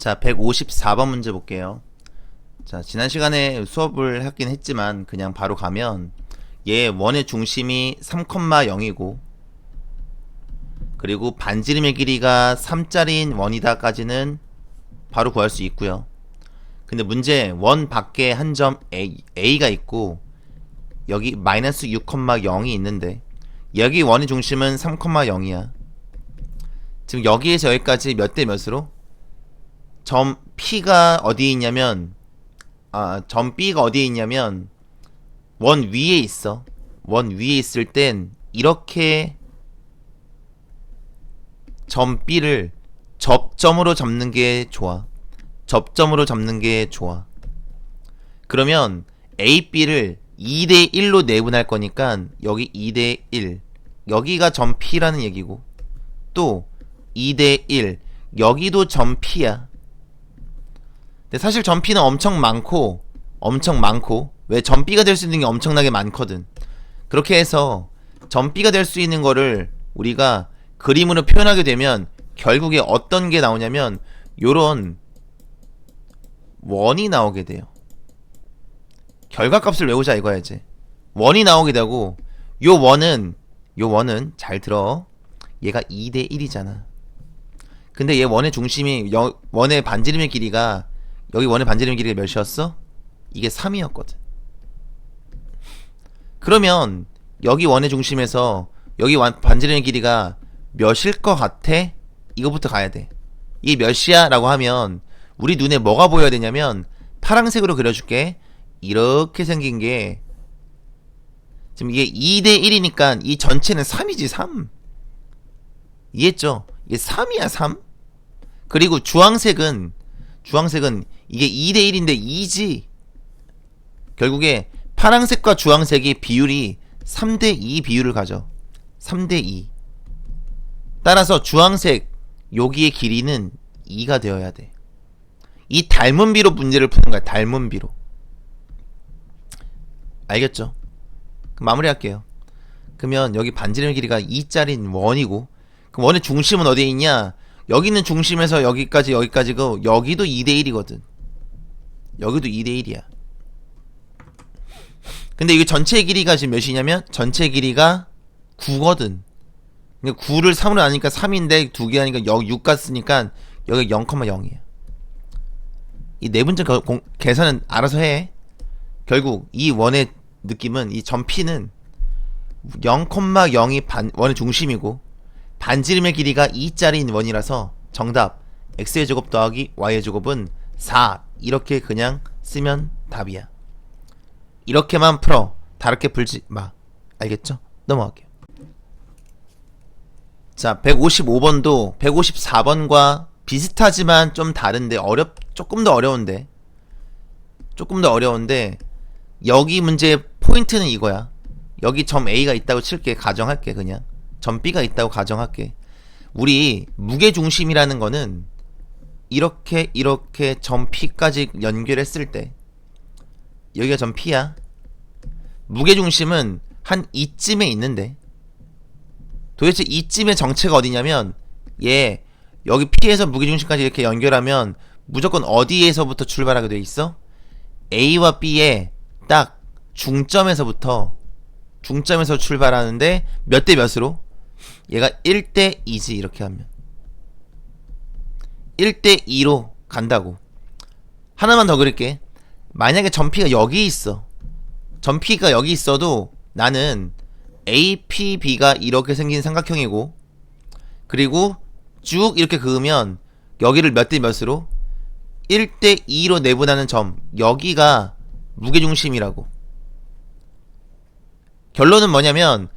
자, 154번 문제 볼게요. 자, 지난 시간에 수업을 하긴 했지만 그냥 바로 가면 얘 원의 중심이 3,0이고 그리고 반지름의 길이가 3짜리인 원이다까지는 바로 구할 수 있고요. 근데 문제 원 밖에 한 점 A가 있고 여기 마이너스 6,0이 있는데 여기 원의 중심은 3,0이야. 지금 여기에서 여기까지 몇 대 몇으로? 점 P가 어디에 있냐면 점 B가 어디에 있냐면 원 위에 있어. 원 위에 있을 땐 이렇게 점 B를 접점으로 잡는 게 좋아. 접점으로 잡는 게 좋아. 그러면 A, B를 2대1로 내분할 거니까 여기 2대1 여기가 점 P라는 얘기고 또 2대1 여기도 점 P야. 근데 사실 점 P는 엄청 많고 왜 점 B가 될 수 있는 게 엄청나게 많거든. 그렇게 해서 점 B가 될 수 있는 거를 우리가 그림으로 표현하게 되면 결국에 어떤 게 나오냐면 요런 원이 나오게 돼요. 결과값을 외우자 이거야지. 원이 나오게 되고 요 원은 잘 들어. 얘가 2대1이잖아. 근데 얘 원의 중심이 원의 반지름의 길이가 여기 원의 반지름의 길이가 몇이었어? 이게 3이었거든. 그러면 여기 원의 중심에서 여기 반지름의 길이가 몇일 것 같아? 이거부터 가야 돼. 이게 몇이야? 라고 하면 우리 눈에 뭐가 보여야 되냐면 파란색으로 그려줄게. 이렇게 생긴 게 지금 이게 2대1이니까 이 전체는 3이지 3. 이해했죠? 이게 3이야 3. 그리고 주황색은 이게 2대1인데 2지. 결국에 파란색과 주황색의 비율이 3대2 비율을 가져. 3대2. 따라서 주황색 여기의 길이는 2가 되어야 돼. 이 닮은 비로 문제를 푸는 거야. 닮은 비로. 알겠죠? 그럼 마무리할게요. 그러면 여기 반지름의 길이가 2짜리인 원이고 그럼 원의 중심은 어디에 있냐? 여기는 중심에서 여기까지고 여기도 2대1이거든. 여기도 2대1이야. 근데 이게 전체 길이가 지금 몇이냐면 전체 길이가 9거든. 근데 9를 3으로 나니까 3인데 2개 하니까 여기 6 갔으니까 여기 0,0이야. 이 네분째 계산은 알아서 해. 결국 이 원의 느낌은 이 점 P는 0,0이 원의 중심이고 반지름의 길이가 2짜리인 원이라서 정답 x의 제곱 더하기 y의 제곱은 4 이렇게 그냥 쓰면 답이야. 이렇게만 풀어. 다르게 풀지 마. 알겠죠? 넘어갈게요. 자, 155번도 154번과 비슷하지만 좀 다른데 조금 더 어려운데 여기 문제의 포인트는 이거야. 여기 점 A가 있다고 칠게. 가정할게. 그냥 점 B가 있다고 가정할게. 우리 무게중심이라는 거는 이렇게 점 P까지 연결했을 때 여기가 점 P야. 무게중심은 한 이쯤에 있는데 도대체 이쯤의 정체가 어디냐면 얘 여기 P에서 무게중심까지 이렇게 연결하면 무조건 어디에서부터 출발하게 돼 있어? A와 B의 딱 중점에서 출발하는데 몇 대 몇으로? 얘가 1대2지. 이렇게 하면 1대2로 간다고. 하나만 더 그릴게. 만약에 점 P가 여기 있어. 점 P가 여기 있어도 나는 APB가 이렇게 생긴 삼각형이고 그리고 쭉 이렇게 그으면 여기를 몇 대 몇으로? 1대2로 내분하는 점 여기가 무게중심이라고. 결론은 뭐냐면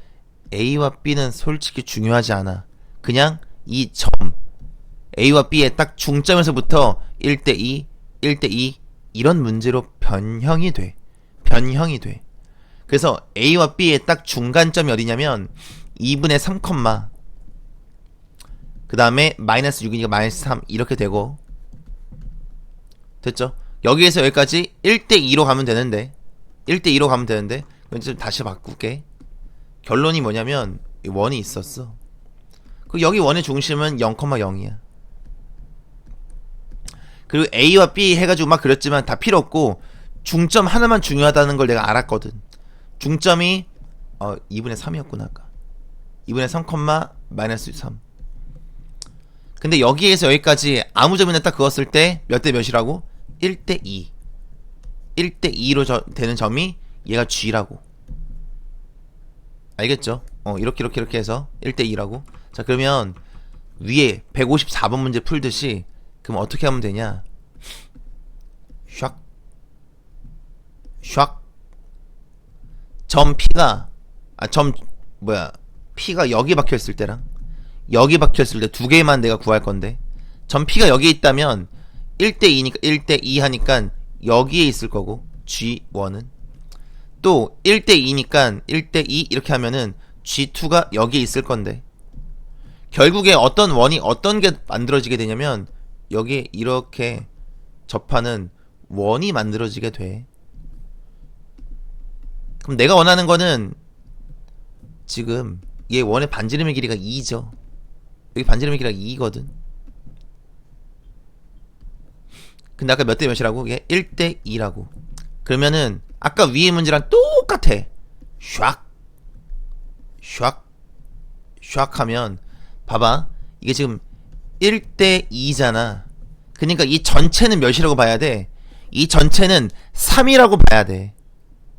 A와 B는 솔직히 중요하지 않아. 그냥 이 점 A와 B의 딱 중점에서부터 1대2 이런 문제로 변형이 돼. 그래서 A와 B의 딱 중간점이 어디냐면 2분의 3, 그 다음에 마이너스 6이니까 마이너스 3 이렇게 되고 됐죠? 여기에서 여기까지 1대2로 가면 되는데 좀 다시 바꿀게. 결론이 뭐냐면 원이 있었어. 그 여기 원의 중심은 0,0이야. 그리고 A와 B 해가지고 막 그렸지만 다 필요 없고 중점 하나만 중요하다는 걸 내가 알았거든. 중점이 2분의 3이었구나 아까. 2분의 3, 마이너스 3. 근데 여기에서 여기까지 아무 점이나 딱 그었을 때 몇 대 몇이라고? 1대 2. 1대 2로 되는 점이 얘가 G라고. 알겠죠? 이렇게 해서 1대 2라고. 자, 그러면 위에 154번 문제 풀듯이 그럼 어떻게 하면 되냐? 샥. 샥. 점 P가 P가 여기 박혀있을 때랑 여기 박혀있을 때 두 개만 내가 구할 건데, 점 P가 여기에 있다면 1대2니까 1대2 하니까 여기에 있을 거고, G1은 또 1대2니까 1대2 이렇게 하면은 G2가 여기에 있을 건데, 결국에 어떤 원이 어떤 게 만들어지게 되냐면 여기에 이렇게 접하는 원이 만들어지게 돼. 그럼 내가 원하는 거는 지금 얘 원의 반지름의 길이가 2죠. 여기 반지름의 길이가 2거든. 근데 아까 몇 대 몇이라고? 얘 1대 2라고. 그러면은 아까 위에 문제랑 똑같아. 샥 샥 샥 하면 봐봐, 이게 지금 1대 2잖아. 그러니까 이 전체는 몇이라고 봐야 돼? 이 전체는 3이라고 봐야 돼.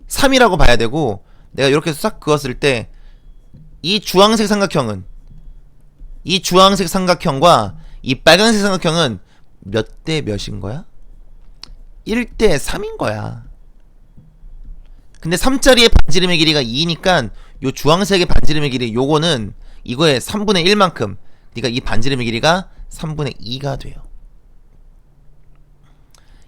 3이라고 봐야 되고, 내가 이렇게 싹 그었을 때 이 주황색 삼각형은, 이 주황색 삼각형과 이 빨간색 삼각형은 몇 대 몇인 거야? 1대 3인 거야. 근데 3짜리의 반지름의 길이가 2니까 요 주황색의 반지름의 길이 요거는 이거의 3분의 1만큼, 그러니까 이 반지름의 길이가 3분의 2가 돼요.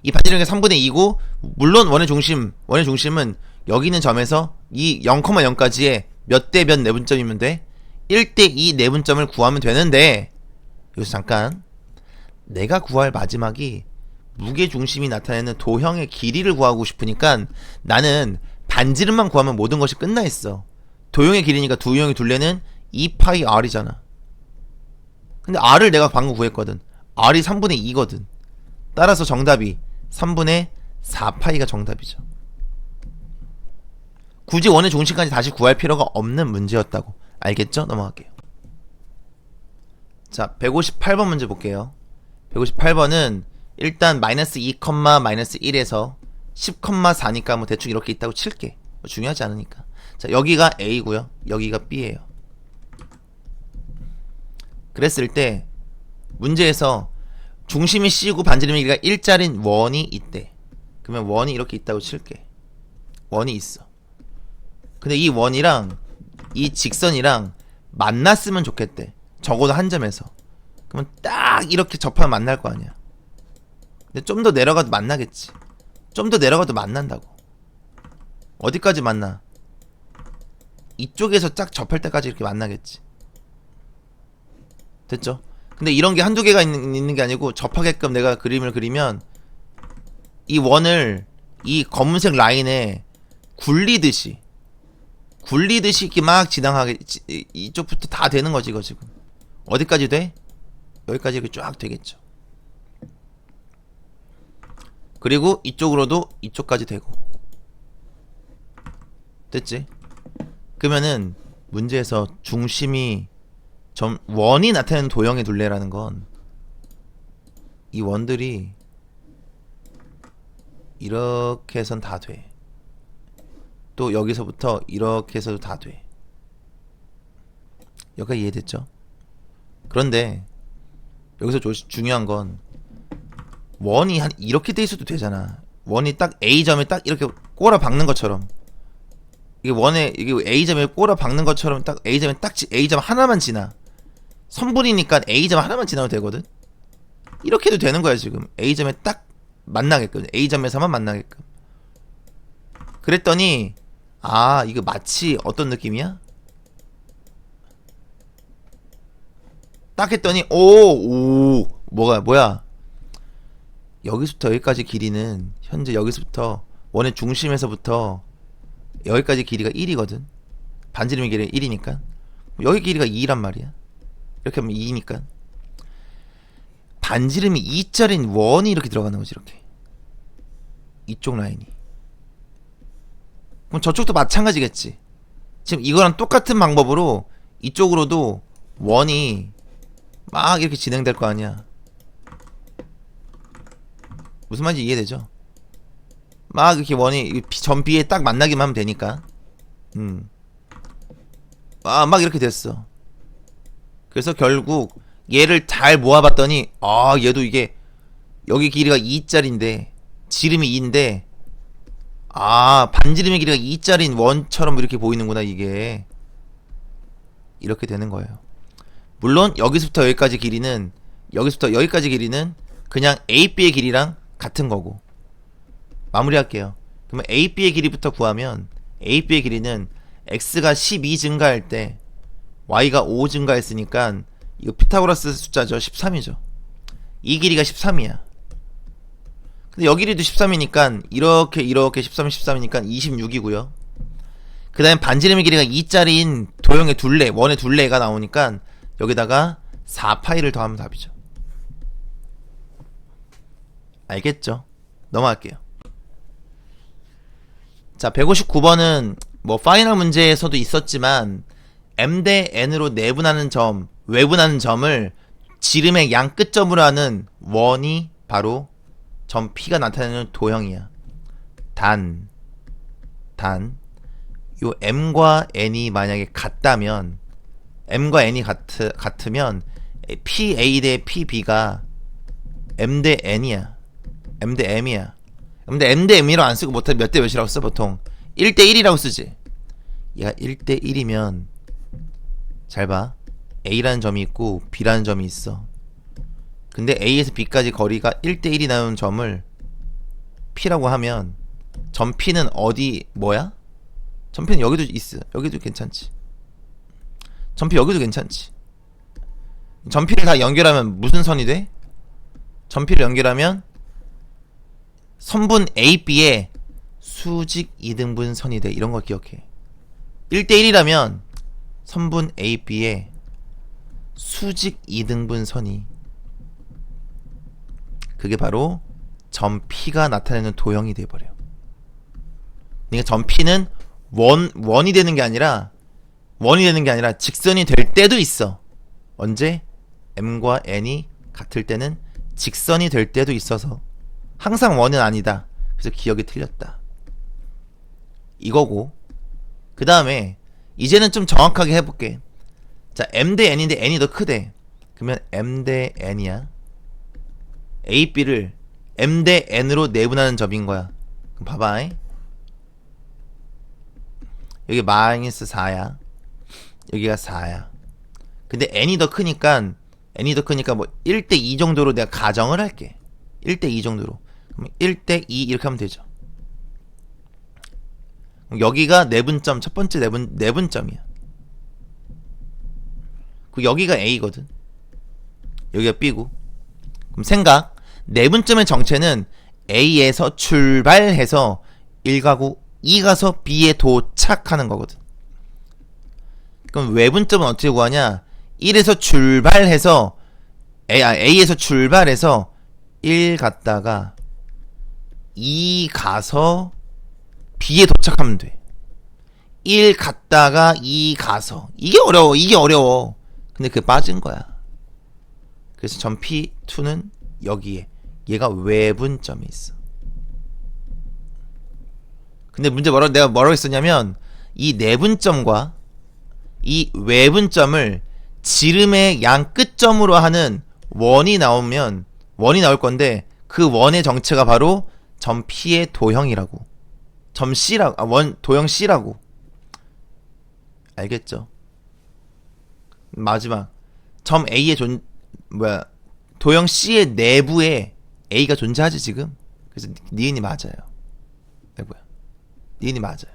이 반지름의 3분의 2고, 물론 원의 중심은 여기 있는 점에서 이 0,0까지의 몇 대 몇 내분점이면 돼? 1대 2 내분점을 구하면 되는데, 여기서 잠깐, 내가 구할 마지막이 무게중심이 나타내는 도형의 길이를 구하고 싶으니까 나는 반지름만 구하면 모든 것이 끝나 있어. 도형의 길이니까 도형의 둘레는 2파이 R이잖아. 근데 R을 내가 방금 구했거든. R이 3분의 2거든. 따라서 정답이 3분의 4파이가 정답이죠. 굳이 원의 중심까지 다시 구할 필요가 없는 문제였다고. 알겠죠? 넘어갈게요. 자, 158번 문제 볼게요. 158번은 일단 마이너스 2, 마이너스 1에서 10,4니까 뭐 대충 이렇게 있다고 칠게. 뭐 중요하지 않으니까. 자, 여기가 A고요. 여기가 B예요. 그랬을 때 문제에서 중심이 C고 반지름의 길이가 1짜린 원이 있대. 그러면 원이 이렇게 있다고 칠게. 원이 있어. 근데 이 원이랑 이 직선이랑 만났으면 좋겠대. 적어도 한 점에서. 그러면 딱 이렇게 접하면 만날 거 아니야. 근데 좀 더 내려가도 만나겠지. 좀 더 내려가도 만난다고. 어디까지 만나? 이쪽에서 쫙 접할 때까지 이렇게 만나겠지. 됐죠? 근데 이런 게 한두 개가 있는 게 아니고, 접하게끔 내가 그림을 그리면 이 원을 이 검은색 라인에 굴리듯이 이렇게 막 지나가게, 이쪽부터 다 되는 거지 이거 지금. 어디까지 돼? 여기까지 이렇게 쫙 되겠죠. 그리고 이쪽으로도 이쪽까지 되고. 됐지? 그러면은 문제에서 중심이 원이 나타내는 도형의 둘레라는 건 이 원들이 이렇게 해선 다 돼. 또 여기서부터 이렇게 해서도 다 돼. 여기까지 이해됐죠? 그런데 여기서 중요한 건 원이 한 이렇게 돼 있어도 되잖아. 원이 딱 A점에 딱 이렇게 꼬라 박는 것처럼, 이게 A점에 꼬라 박는 것처럼 딱 A점에 딱 A점 하나만 지나. 선분이니까 A점 하나만 지나도 되거든. 이렇게 해도 되는 거야 지금. A점에 딱 만나게끔, A점에서만 만나게끔. 그랬더니 이거 마치 어떤 느낌이야? 딱 했더니 뭐야? 여기서부터 여기까지 길이는 현재 여기서부터 원의 중심에서부터 여기까지 길이가 1이거든. 반지름의 길이가 1이니까 여기 길이가 2란 말이야. 이렇게 하면 2니까 반지름이 2짜리인 원이 이렇게 들어가는 거지. 이렇게 이쪽 라인이. 그럼 저쪽도 마찬가지겠지. 지금 이거랑 똑같은 방법으로 이쪽으로도 원이 막 이렇게 진행될 거 아니야. 무슨 말인지 이해되죠? 막 이렇게 원이 점 B에 딱 만나기만 하면 되니까. 막 이렇게 됐어. 그래서 결국 얘를 잘 모아봤더니 얘도 이게 여기 길이가 2짜리인데 지름이 2인데 반지름의 길이가 2짜리인 원처럼 이렇게 보이는구나. 이게 이렇게 되는 거예요. 물론 여기서부터 여기까지 길이는 그냥 AB의 길이랑 같은 거고. 마무리할게요. 그러면 AB의 길이부터 구하면 AB의 길이는 X가 12 증가할 때 Y가 5 증가했으니까 이거 피타고라스 숫자죠. 13이죠. 이 길이가 13이야. 근데 여기 길이도 13이니까 이렇게 13이니까 26이고요. 그 다음에 반지름의 길이가 2짜리인 도형의 둘레, 원의 둘레가 나오니까 여기다가 4파이를 더하면 답이죠. 알겠죠? 넘어갈게요. 자, 159번은 뭐 파이널 문제에서도 있었지만 M 대 N으로 내분하는 점, 외분하는 점을 지름의 양 끝점으로 하는 원이 바로 점 P가 나타내는 도형이야. 단 요 M과 N이 만약에 같다면, M과 N이 같으면 PA 대 PB가 M 대 N이야. M 대 M이야. 근데 M 대 M이라고 안 쓰고 못해 몇 대 몇이라고 써 보통. 1대 1이라고 쓰지. 얘가 1대 1이면 잘 봐. A라는 점이 있고 B라는 점이 있어. 근데 A에서 B까지 거리가 1대 1이 나오는 점을 P라고 하면 점 P는 어디 뭐야? 점 P는 여기도 있어. 여기도 괜찮지. 점 P 여기도 괜찮지. 점 P를 다 연결하면 무슨 선이 돼? 점 P를 연결하면 선분 AB의 수직 이등분 선이 돼. 이런 거 기억해. 1대 1이라면 선분 AB의 수직 이등분 선이, 그게 바로 점 P가 나타내는 도형이 돼버려. 그러니까 점 P는 원이 되는 게 아니라 직선이 될 때도 있어. 언제? M과 N이 같을 때는 직선이 될 때도 있어서 항상 원은 아니다. 그래서 기억이 틀렸다. 이거고, 그 다음에 이제는 좀 정확하게 해볼게. 자, M 대 N인데 N이 더 크대. 그러면 M 대 N이야. A, B를 M 대 N으로 내분하는 점인 거야. 그럼 봐봐. 여기 마이너스 4야. 여기가 4야. 근데 N이 더 크니까 뭐 1대 2 정도로 내가 가정을 할게. 1대 2 정도로. 그럼 1대 2 이렇게 하면 되죠. 여기가 내분점, 첫 번째 내분점이야. 그 여기가 A거든. 여기가 B고. 그럼 생각. 내분점의 정체는 A에서 출발해서 1 가고 2 가서 B에 도착하는 거거든. 그럼 외분점은 어떻게 구하냐? 1에서 출발해서 A에서 출발해서 1 갔다가 2 가서 B에 도착하면 돼. 1 갔다가 2 가서. 이게 어려워. 근데 그게 빠진 거야. 그래서 점 P2는 여기에, 얘가 외분점이 있어. 근데 문제 내가 뭐라고 했었냐면, 이 내분점과 이 외분점을 지름의 양 끝점으로 하는 원이 나올 건데, 그 원의 정체가 바로 점 P의 도형이라고. 점 C라고, 도형 C라고. 알겠죠? 마지막. 점 A의 도형 C의 내부에 A가 존재하지, 지금? 그래서 니은이 맞아요. 니은이 맞아요.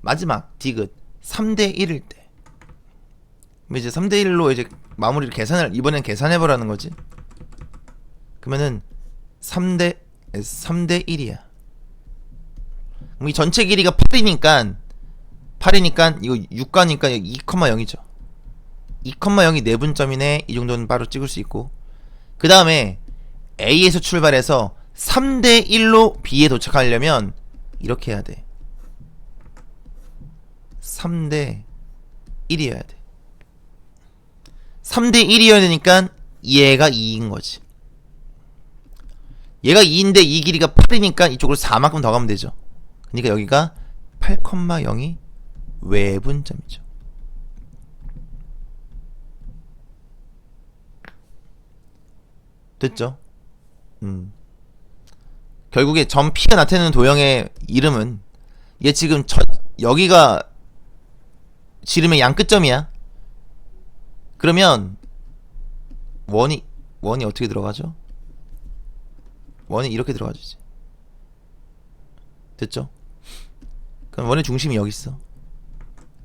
마지막, 디귿. 3대 1일 때. 이제 3대 1로 이제 마무리를 이번엔 계산해보라는 거지. 그러면은 3대 1이야. 그럼 이 전체 길이가 8이니까 이거 6가니까 2,0이죠. 2,0이 내분점이네. 이 정도는 바로 찍을 수 있고, 그 다음에 A에서 출발해서 3대1로 B에 도착하려면 이렇게 해야 돼. 3대1이어야 돼. 3대1이어야 되니까 얘가 2인 거지. 얘가 2인데 이 길이가 8이니까 이쪽으로 4만큼 더 가면 되죠. 그러니까 여기가 8,0이 외분점이죠. 됐죠? 결국에 점 P가 나타내는 도형의 이름은 얘 지금 여기가 지름의 양 끝점이야. 그러면 원이 어떻게 들어가죠? 원이 이렇게 들어가주지. 됐죠? 그럼 원의 중심이 여기 있어.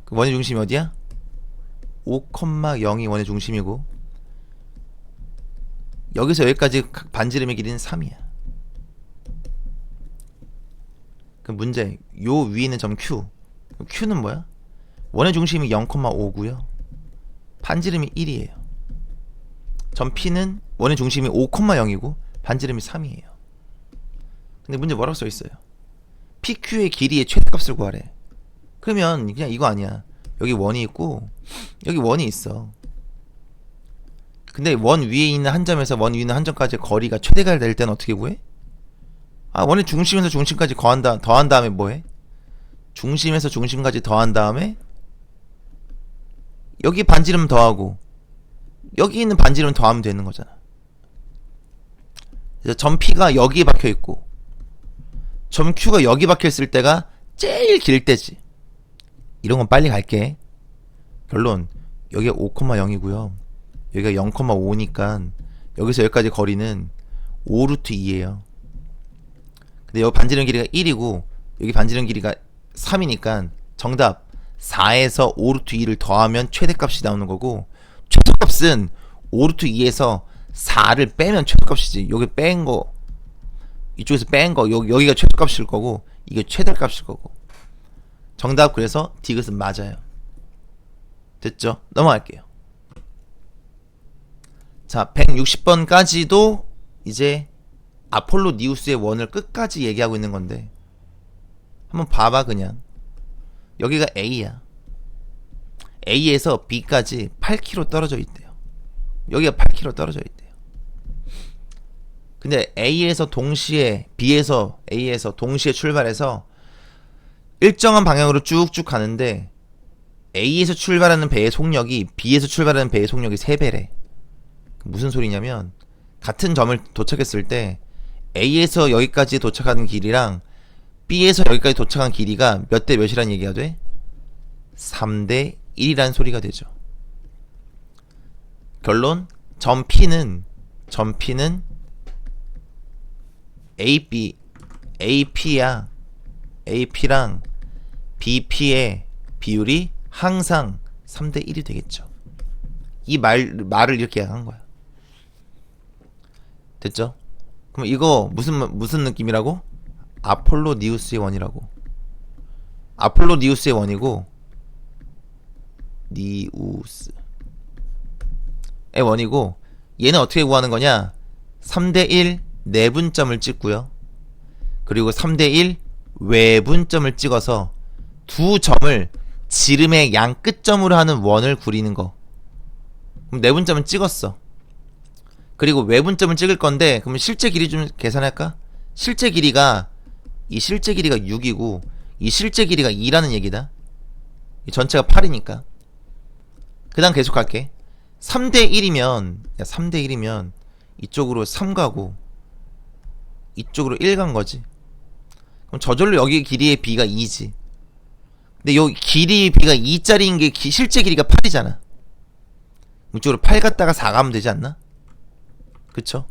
그 원의 중심이 어디야? 5,0이 원의 중심이고 여기서 여기까지 반지름의 길이는 3이야. 그럼 문제, 요 위에 있는 점 Q. Q는 뭐야? 원의 중심이 0,5고요 반지름이 1이에요. 점 P는 원의 중심이 5,0이고 반지름이 3이에요. 근데 문제 뭐라고 써있어요? PQ의 길이의 최대값을 구하래. 그러면 그냥 이거 아니야. 여기 원이 있고 여기 원이 있어. 근데 원 위에 있는 한 점에서 원 위에 있는 한 점까지 거리가 최대가 될 때는 어떻게 구해? 원의 중심에서 중심까지 더한 다음에 뭐해? 중심에서 중심까지 더한 다음에 여기 반지름 더하고 여기 있는 반지름 더하면 되는 거잖아. 그래서 점 P가 여기에 박혀있고 점 Q가 여기 박혀있을 때가 제일 길 때지. 이런 건 빨리 갈게. 결론, 여기가 5,0이고요 여기가 0,5니까 여기서 여기까지 거리는 5루트 2예요. 근데 여기 반지름 길이가 1이고 여기 반지름 길이가 3이니까 정답 4에서 5루트 2를 더하면 최대값이 나오는 거고, 최소값은 5루트 2에서 4를 빼면 최소값이지. 여기 뺀 거, 이쪽에서 뺀 거, 여기가 최소값일 거고 이게 최대값일 거고. 정답 그래서 디귿은 맞아요. 됐죠? 넘어갈게요. 자, 160번까지도 이제 아폴로니우스의 원을 끝까지 얘기하고 있는 건데 한번 봐봐. 그냥 여기가 A야. A에서 B까지 8km 떨어져 있대요. 여기가 8km 떨어져 있대요. 근데 A에서 동시에 B에서 A에서 동시에 출발해서 일정한 방향으로 쭉쭉 가는데 A에서 출발하는 배의 속력이 B에서 출발하는 배의 속력이 3배래. 무슨 소리냐면 같은 점을 도착했을 때 A에서 여기까지 도착하는 길이랑 B에서 여기까지 도착한 길이가 몇 대 몇이라는 얘기가 돼? 3대 1이라는 소리가 되죠. 결론, 점 P는 AP야. AP랑 BP의 비율이 항상 3대 1이 되겠죠. 이 말을 이렇게 한 거야. 됐죠? 그럼 이거 무슨 느낌이라고? 아폴로니우스의 원이라고. 아폴로니우스의 원이고 니우스의 원이고, 얘는 어떻게 구하는 거냐? 3대 1 내분점을 찍고요. 그리고 3대 1 외분점을 찍어서 두 점을 지름의 양 끝점으로 하는 원을 그리는 거. 그럼 내분점은 찍었어. 그리고 외분점을 찍을 건데, 그러면 실제 길이 좀 계산할까? 실제 길이가 6이고 이 실제 길이가 2라는 얘기다. 이 전체가 8이니까. 그 다음 계속 갈게. 3대 1이면 이쪽으로 3 가고 이쪽으로 1 간 거지. 그럼 저절로 여기 길이의 B가 2지. 근데 여기 길이 B가 2짜리인 게 실제 길이가 8이잖아. 이쪽으로 8 갔다가 4 가면 되지 않나? 그쵸?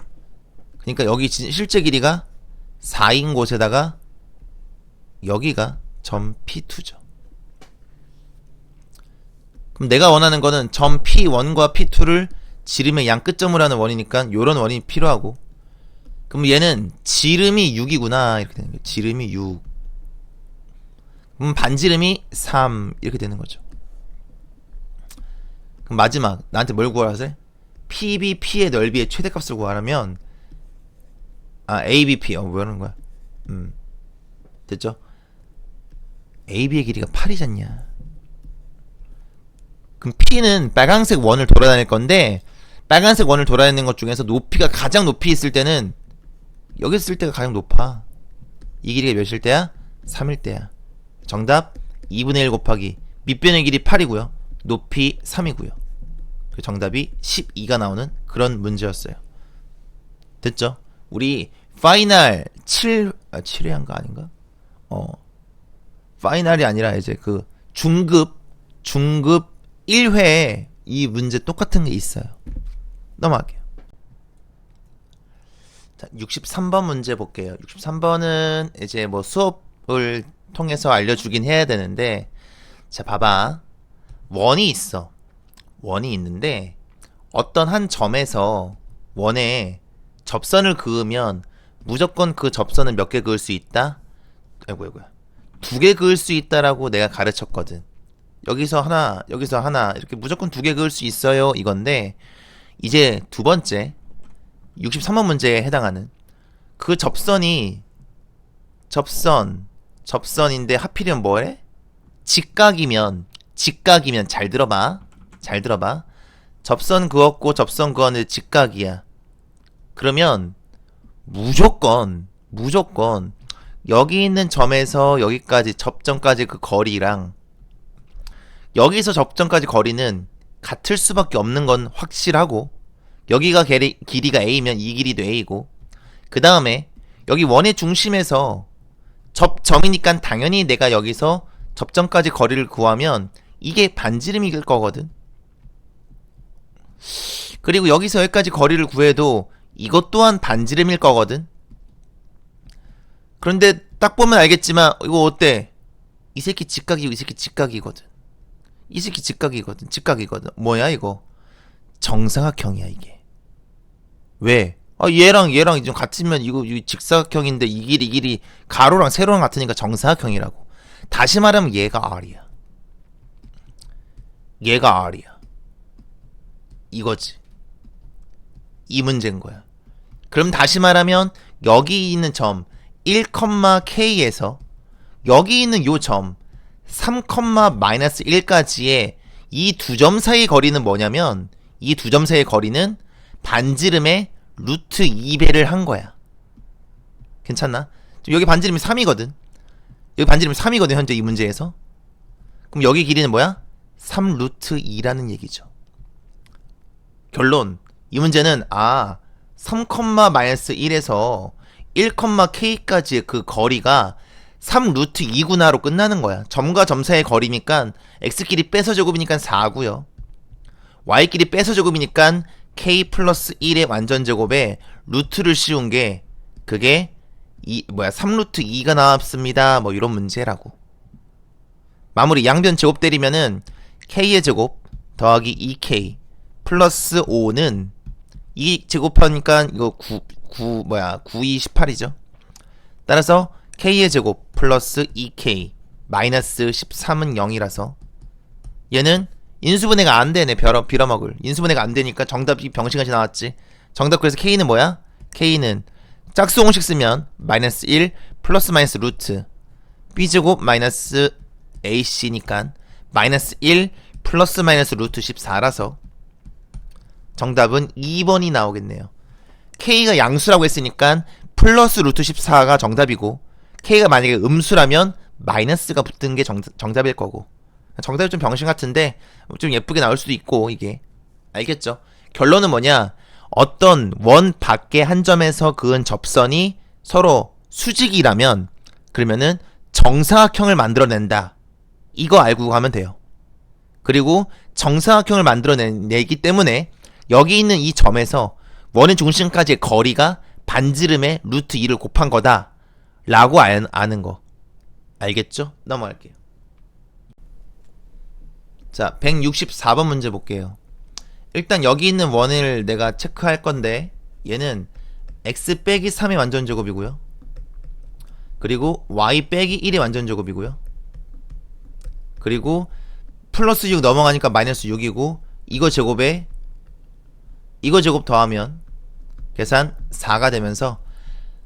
그러니까 여기 실제 길이가 4인 곳에다가 여기가 점 P2죠. 그럼 내가 원하는 거는 점 P1과 P2를 지름의 양 끝점으로 하는 원이니까 요런 원이 필요하고, 그럼 얘는 지름이 6이구나 이렇게 되는 거예요. 지름이 6. 그럼 반지름이 3 이렇게 되는 거죠. 그럼 마지막 나한테 뭘 구하라 해? PBP의 넓이의 최대값을 구하려면 ABP 뭐라는 거야? 됐죠? AB의 길이가 8이잖냐. 그럼 P는 빨간색 원을 돌아다닐 건데, 빨간색 원을 돌아다니는 것 중에서 높이가 가장 높이 있을 때는 여기 있을 때가 가장 높아. 이 길이가 몇일 때야? 3일 때야. 정답 2분의 1 곱하기 밑변의 길이 8이고요 높이 3이고요 정답이 12가 나오는 그런 문제였어요. 됐죠? 우리 파이널 7회 한 거 아닌가? 파이널이 아니라 이제 그 중급 1회에 이 문제 똑같은 게 있어요. 넘어갈게요. 자, 63번 문제 볼게요. 63번은 이제 뭐 수업을 통해서 알려주긴 해야 되는데, 자, 봐봐. 원이 있어. 원이 있는데, 어떤 한 점에서 원에 접선을 그으면 무조건 그 접선을 몇 개 그을 수 있다? 아이고야. 2개 그을 수 있다라고 내가 가르쳤거든. 여기서 하나, 여기서 하나, 이렇게 무조건 2개 그을 수 있어요. 이건데, 이제 두 번째, 63번 문제에 해당하는 그 접선이 접선인데 하필이면 뭐래? 직각이면 잘 들어봐. 접선 그었고 접선 그었는데 직각이야. 그러면 무조건 여기 있는 점에서 여기까지 접점까지 그 거리랑 여기서 접점까지 거리는 같을 수밖에 없는 건 확실하고, 여기가 길이가 A면 이 길이도 A고, 그 다음에 여기 원의 중심에서 접점이니까 당연히 내가 여기서 접점까지 거리를 구하면 이게 반지름일 거거든. 그리고 여기서 여기까지 거리를 구해도 이것 또한 반지름일 거거든. 그런데 딱 보면 알겠지만 이거 어때? 이 새끼 직각이고 이 새끼 직각이거든. 직각이거든. 뭐야 이거? 정사각형이야 이게. 왜? 얘랑 좀 같으면 이거 직사각형인데 이 길이 가로랑 세로랑 같으니까 정사각형이라고. 다시 말하면 얘가 R이야. 이거지. 이 문제인 거야. 그럼 다시 말하면 여기 있는 점 1,K에서 여기 있는 요 점 3,-1까지의 이 두 점 사이 거리는 뭐냐면, 이 두 점 사이의 거리는 반지름의 루트 2배를 한 거야. 괜찮나? 여기 반지름이 3이거든. 현재 이 문제에서. 그럼 여기 길이는 뭐야? 3 루트 2라는 얘기죠. 결론. 이 문제는 3,-1에서 1,K까지의 그 거리가 3 루트 2구나로 끝나는 거야. 점과 점 사이의 거리니까 x끼리 빼서 제곱이니까 4고요. y끼리 빼서 제곱이니까 k 플러스 1의 완전제곱에 루트를 씌운 게 그게 3 루트 2가 나왔습니다. 뭐 이런 문제라고. 마무리. 양변 제곱 때리면은 k의 제곱 더하기 2k 플러스 5는 이 제곱하니까 이거 9이 18이죠. 따라서 k의 제곱 플러스 2k 마이너스 13은 0이라서 얘는 인수분해가 안 되네. 빌어먹을. 인수분해가 안 되니까 정답이 병신같이 나왔지. 정답. 그래서 k는 뭐야? k는 짝수 공식 쓰면 마이너스 1 플러스 마이너스 루트 b제곱 마이너스 ac니까 마이너스 1 플러스 마이너스 루트 14라서 정답은 2번이 나오겠네요. k가 양수라고 했으니까 플러스 루트 14가 정답이고, k가 만약에 음수라면 마이너스가 붙은 게 정답일 거고. 정답이 좀 병신 같은데 좀 예쁘게 나올 수도 있고. 이게 알겠죠? 결론은 뭐냐? 어떤 원 밖의 한 점에서 그은 접선이 서로 수직이라면 그러면은 정사각형을 만들어낸다. 이거 알고 가면 돼요. 그리고 정사각형을 만들어내기 때문에 여기 있는 이 점에서 원의 중심까지의 거리가 반지름의 루트 2를 곱한 거다 라고 아는 거. 알겠죠? 넘어갈게요. 자, 164번 문제 볼게요. 일단 여기 있는 원을 내가 체크할 건데, 얘는 x 빼기 3의 완전제곱이고요. 그리고 y 빼기 1의 완전제곱이고요. 그리고 플러스 6 넘어가니까 마이너스 6이고, 이거 제곱에 이거 제곱 더하면 계산 4가 되면서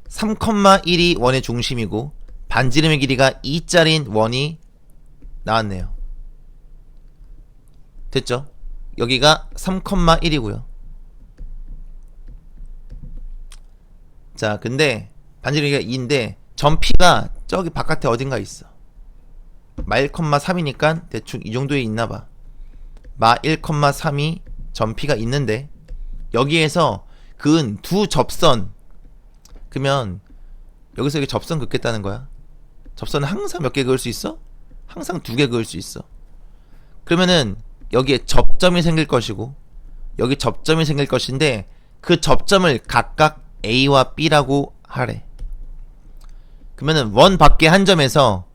3,1이 원의 중심이고 반지름의 길이가 2짜리인 원이 나왔네요. 됐죠? 여기가 3,1이고요. 자, 근데 반지름이 길이가 2인데 점 P가 저기 바깥에 어딘가 있어. 마 1,3이니까 대충 이 정도에 있나봐. 마 1,3이 점 P가 있는데 여기에서 그은 두 접선, 그러면 여기서 이게 접선 긋겠다는 거야. 접선은 항상 몇 개 그을 수 있어? 항상 2개 그을 수 있어. 그러면은 여기에 접점이 생길 것이고 여기 접점이 생길 것인데 그 접점을 각각 A와 B라고 하래. 그러면은 원 밖에 한 점에서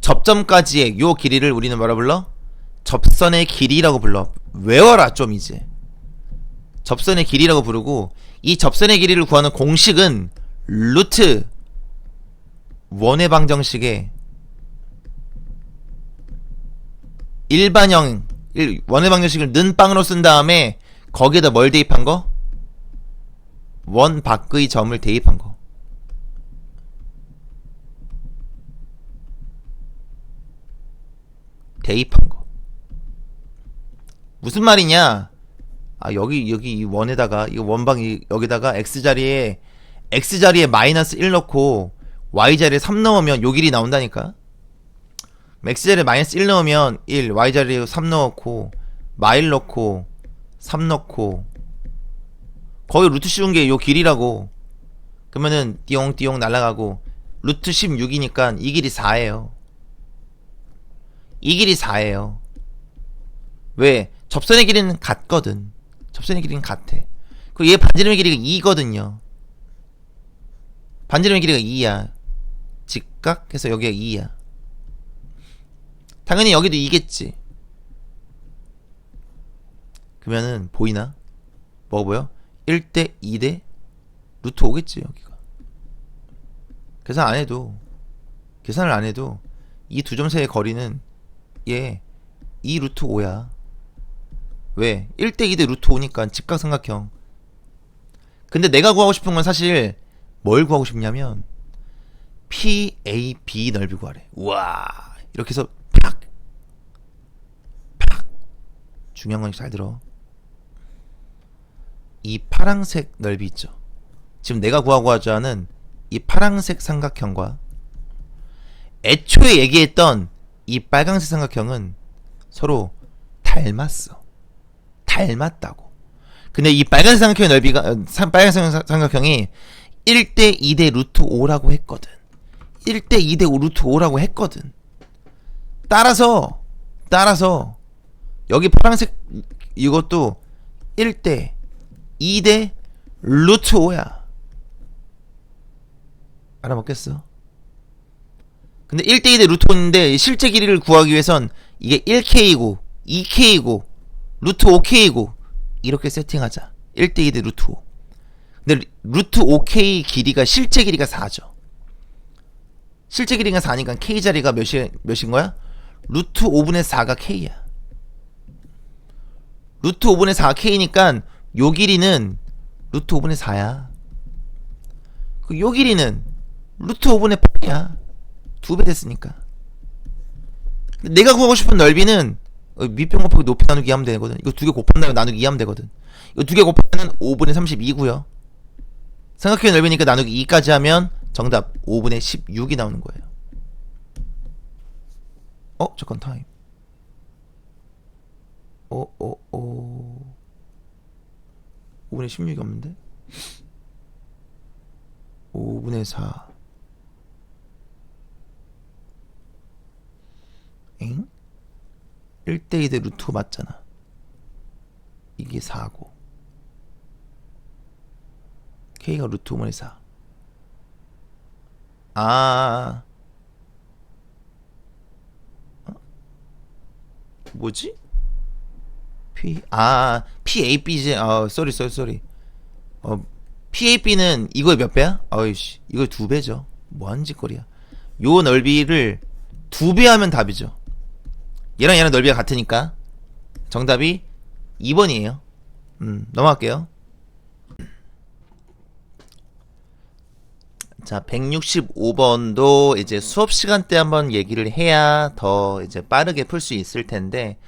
접점까지의 요 길이를 우리는 뭐라 불러? 접선의 길이라고 불러. 외워라 좀 이제. 접선의 길이라고 부르고, 이 접선의 길이를 구하는 공식은 루트 원의 방정식의 일반형 원의 방정식을 는빵으로 쓴 다음에 거기에다 뭘 대입한 거? 원 밖의 점을 대입한 거. 대입한 거. 무슨 말이냐? 아, 여기 이 원에다가 이 원방이 여기다가 x자리에 마이너스 1 넣고 y자리에 3 넣으면 요 길이 나온다니까. x자리에 마이너스 1 넣으면 1, y자리에 3 넣고 마1 넣고 3 넣고 거기 루트 씌운 게 요 길이라고. 그러면은 띠용띠용 날아가고 루트 16이니까 이 길이 4예요. 이 길이 4예요. 왜? 접선의 길이는 같거든. 접선의 길이는 같아. 그리고 얘 반지름의 길이가 2거든요. 반지름의 길이가 2야. 직각 해서 여기가 2야. 당연히 여기도 2겠지. 그러면은 보이나? 뭐가 보여? 1대 2대 루트 5겠지 여기가. 계산을 안 해도 이 두 점 사이의 거리는 얘 2 루트 5야. 왜? 1대 2대 루트 5니까 직각삼각형. 근데 내가 구하고 싶은 건 사실 뭘 구하고 싶냐면 PAB 넓이 구하래. 우와, 이렇게 해서 팍 중요한 건 잘 들어. 이 파랑색 넓이 있죠. 지금 내가 구하고자 하는 이 파랑색 삼각형과 애초에 얘기했던 이 빨간색 삼각형은 서로 닮았다고. 근데 이 빨간색 삼각형의 넓이가, 빨간색 삼각형이 1대 2대 루트 5라고 했거든. 1대 2대 루트 5라고 했거든. 따라서 여기 파란색 이것도 1대 2대 루트 5야. 알아먹겠어? 근데 1대 2대 루트 5인데 실제 길이를 구하기 위해선 이게 1K이고 2K이고 루트 5K이고 이렇게 세팅하자. 1대 2대 루트 5. 근데 루트 5K 길이가 실제 길이가 4죠. 실제 길이가 4니까 K자리가 몇인 거야? 루트 5분의 4가 K야. 루트 5분의 4가 K니까 요 길이는 루트 5분의 4야. 요 길이는 루트 5분의 8이야. 2배 됐으니까. 내가 구하고 싶은 넓이는 밑변 곱하기 높이 나누기 2 하면 되거든. 이거 2개 곱한 다음에 나누기 2 하면 되거든. 이거 2개 곱하면 5분의 32고요. 삼각형의 넓이니까 나누기 2까지 하면 정답 5분의 16이 나오는 거예요. 잠깐 타임. 5분의 16이 없는데? 5분의 4. 엥? 1대 2대 루트 5 맞잖아. 이게 4고 K가 루트 5분의 4. 뭐지? PAB지. 쏘리. PAB는 이거의 몇 배야? 어이씨, 이거 2배죠. 뭐하는 짓거리야. 요 넓이를 2배 하면 답이죠. 얘랑 얘랑 넓이가 같으니까 정답이 2번이에요. 넘어갈게요. 자, 165번도 이제 수업 시간 때 한번 얘기를 해야 더 이제 빠르게 풀 수 있을 텐데,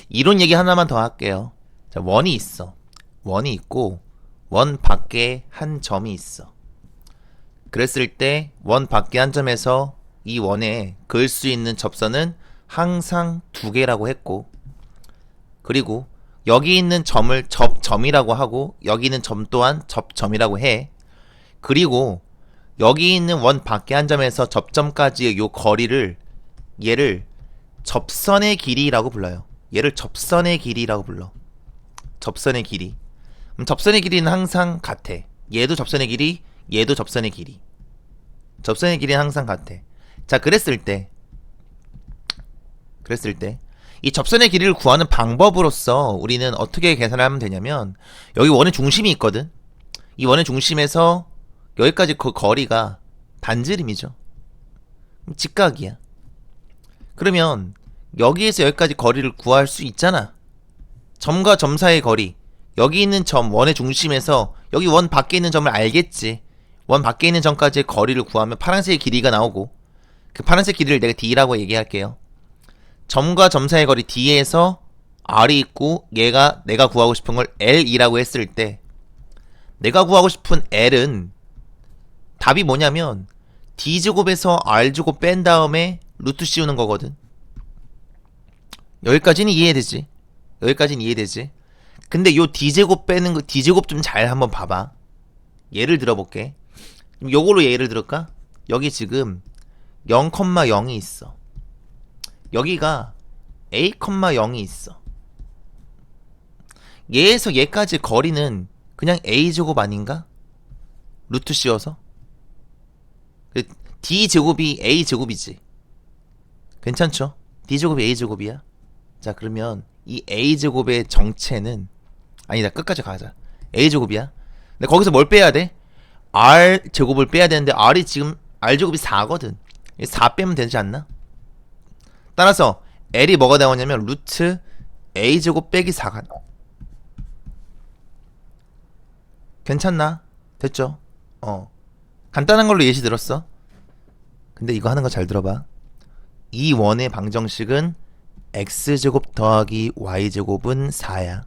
이론 얘기 하나만 더 할게요. 자, 원이 있어. 원이 있고, 원 밖에 한 점이 있어. 그랬을 때, 원 밖에 한 점에서 이 원에 그을 수 있는 접선은 항상 두 개라고 했고, 그리고 여기 있는 점을 접점이라고 하고, 여기 있는 점 또한 접점이라고 해. 그리고 여기 있는 원 밖에 한 점에서 접점까지의 요 거리를 얘를 접선의 길이라고 불러요. 얘를 접선의 길이라고 불러. 접선의 길이. 접선의 길이는 항상 같아. 얘도 접선의 길이, 얘도 접선의 길이. 접선의 길이는 항상 같아. 자, 그랬을 때 이 접선의 길이를 구하는 방법으로서 우리는 어떻게 계산을 하면 되냐면, 여기 원의 중심이 있거든. 이 원의 중심에서 여기까지 그 거리가 반지름이죠. 직각이야. 그러면 여기에서 여기까지 거리를 구할 수 있잖아. 점과 점 사이의 거리. 여기 있는 점, 원의 중심에서 여기 원 밖에 있는 점을 알겠지. 원 밖에 있는 점까지의 거리를 구하면 파란색의 길이가 나오고, 그 파란색 길이를 내가 D라고 얘기할게요. 점과 점 사이의 거리 D에서 R이 있고, 얘가 내가 구하고 싶은 걸 L이라고 했을 때, 내가 구하고 싶은 L은 답이 뭐냐면 D제곱에서 R제곱 뺀 다음에 루트 씌우는 거거든. 여기까지는 이해되지? 여기까지는 이해되지? 근데 요 D제곱 빼는 거, D제곱 좀 잘 한번 봐봐. 예를 들어볼게. 요걸로 예를 들을까? 여기 지금 0,0이 있어. 여기가 A,0이 있어. 얘에서 얘까지 거리는 그냥 A제곱 아닌가? 루트 씌워서? D제곱이 A제곱이지. 괜찮죠? D제곱이 A제곱이야. 자, 그러면 이 A제곱의 정체는, 아니다, 끝까지 가자. A제곱이야. 근데 거기서 뭘 빼야 돼? R제곱을 빼야 되는데, R이 지금 R제곱이 4거든 4 빼면 되지 않나? 따라서 L이 뭐가 나오냐면 루트 A제곱 빼기 4가 나와. 괜찮나? 됐죠? 간단한 걸로 예시 들었어. 근데 이거 하는 거 잘 들어봐. 이 원의 방정식은 x제곱 더하기 y제곱은 4야.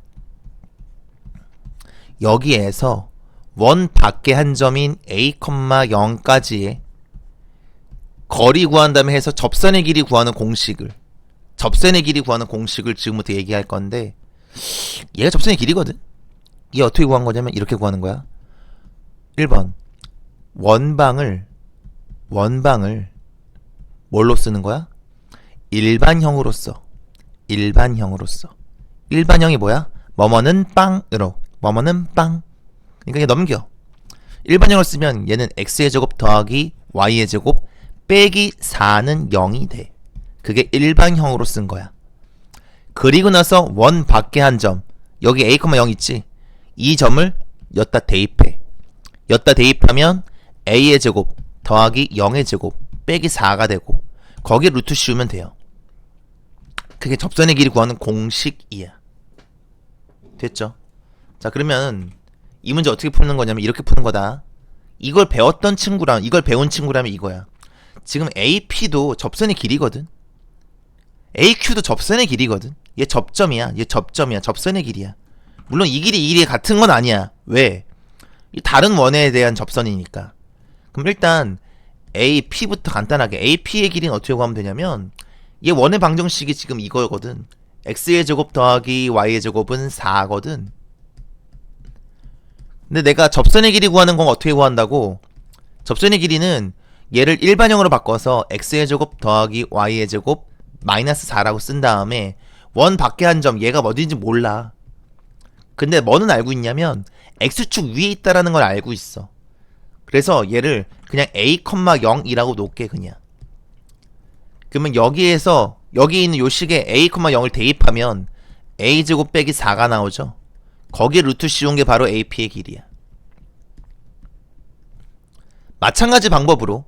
여기에서 원 밖에 한 점인 a,0까지의 거리 구한 다음에 해서 접선의 길이 구하는 공식을 지금부터 얘기할 건데, 얘가 접선의 길이거든. 얘 어떻게 구한 거냐면 이렇게 구하는 거야. 1번 원방을 뭘로 쓰는 거야? 일반형으로 써. 일반형이 뭐야? 뭐뭐는 빵으로. 뭐뭐는 빵. 그러니까 이게 넘겨. 일반형을 쓰면 얘는 x의 제곱 더하기 y의 제곱 빼기 4는 0이 돼. 그게 일반형으로 쓴 거야. 그리고 나서 원 밖에 한 점, 여기 a,0 있지? 이 점을 여기다 대입해. 여기다 대입하면 a의 제곱 더하기 0의 제곱 빼기 4가 되고, 거기에 루트 씌우면 돼요. 그게 접선의 길이 구하는 공식이야. 됐죠? 자, 그러면 이 문제 어떻게 푸는 거냐면 이렇게 푸는 거다. 이걸 배운 친구라면 이거야. 지금 AP도 접선의 길이거든. AQ도 접선의 길이거든. 얘 접점이야. 접선의 길이야. 물론 이 길이 같은 건 아니야. 왜? 이 다른 원에 대한 접선이니까. 그럼 일단 AP부터 간단하게, AP의 길이는 어떻게 구하면 되냐면, 얘 원의 방정식이 지금 이거거든. x의 제곱 더하기 y의 제곱은 4거든. 근데 내가 접선의 길이 구하는 건 어떻게 구한다고? 접선의 길이는 얘를 일반형으로 바꿔서 x의 제곱 더하기 y의 제곱 마이너스 4라고 쓴 다음에 원 밖에 한 점, 얘가 어딘지 몰라. 근데 뭐는 알고 있냐면 x축 위에 있다라는 걸 알고 있어. 그래서 얘를 그냥 a,0이라고 놓을게. 그냥. 그러면 여기에서 여기 있는 요 식에 a,0을 대입하면 a제곱 빼기 4가 나오죠. 거기에 루트 씌운 게 바로 AP의 길이야. 마찬가지 방법으로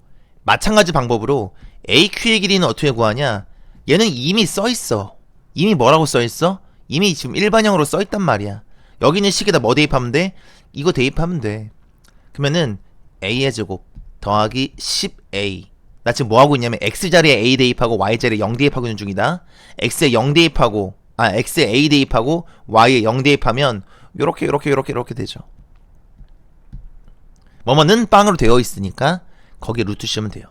AQ의 길이는 어떻게 구하냐? 얘는 이미 써있어. 이미 뭐라고 써있어? 이미 지금 일반형으로 써있단 말이야. 여기 있는 식에다 뭐 대입하면 돼? 이거 대입하면 돼. 그러면은 a의 제곱 더하기 10a. 나 지금 뭐 하고 있냐면 x자리에 a 대입하고 y자리에 0 대입하고 있는 중이다. x에 0 대입하고 x에 a 대입하고 y에 0 대입하면 요렇게 되죠. 뭐뭐는 빵으로 되어 있으니까 거기에 루트 씌우면 돼요.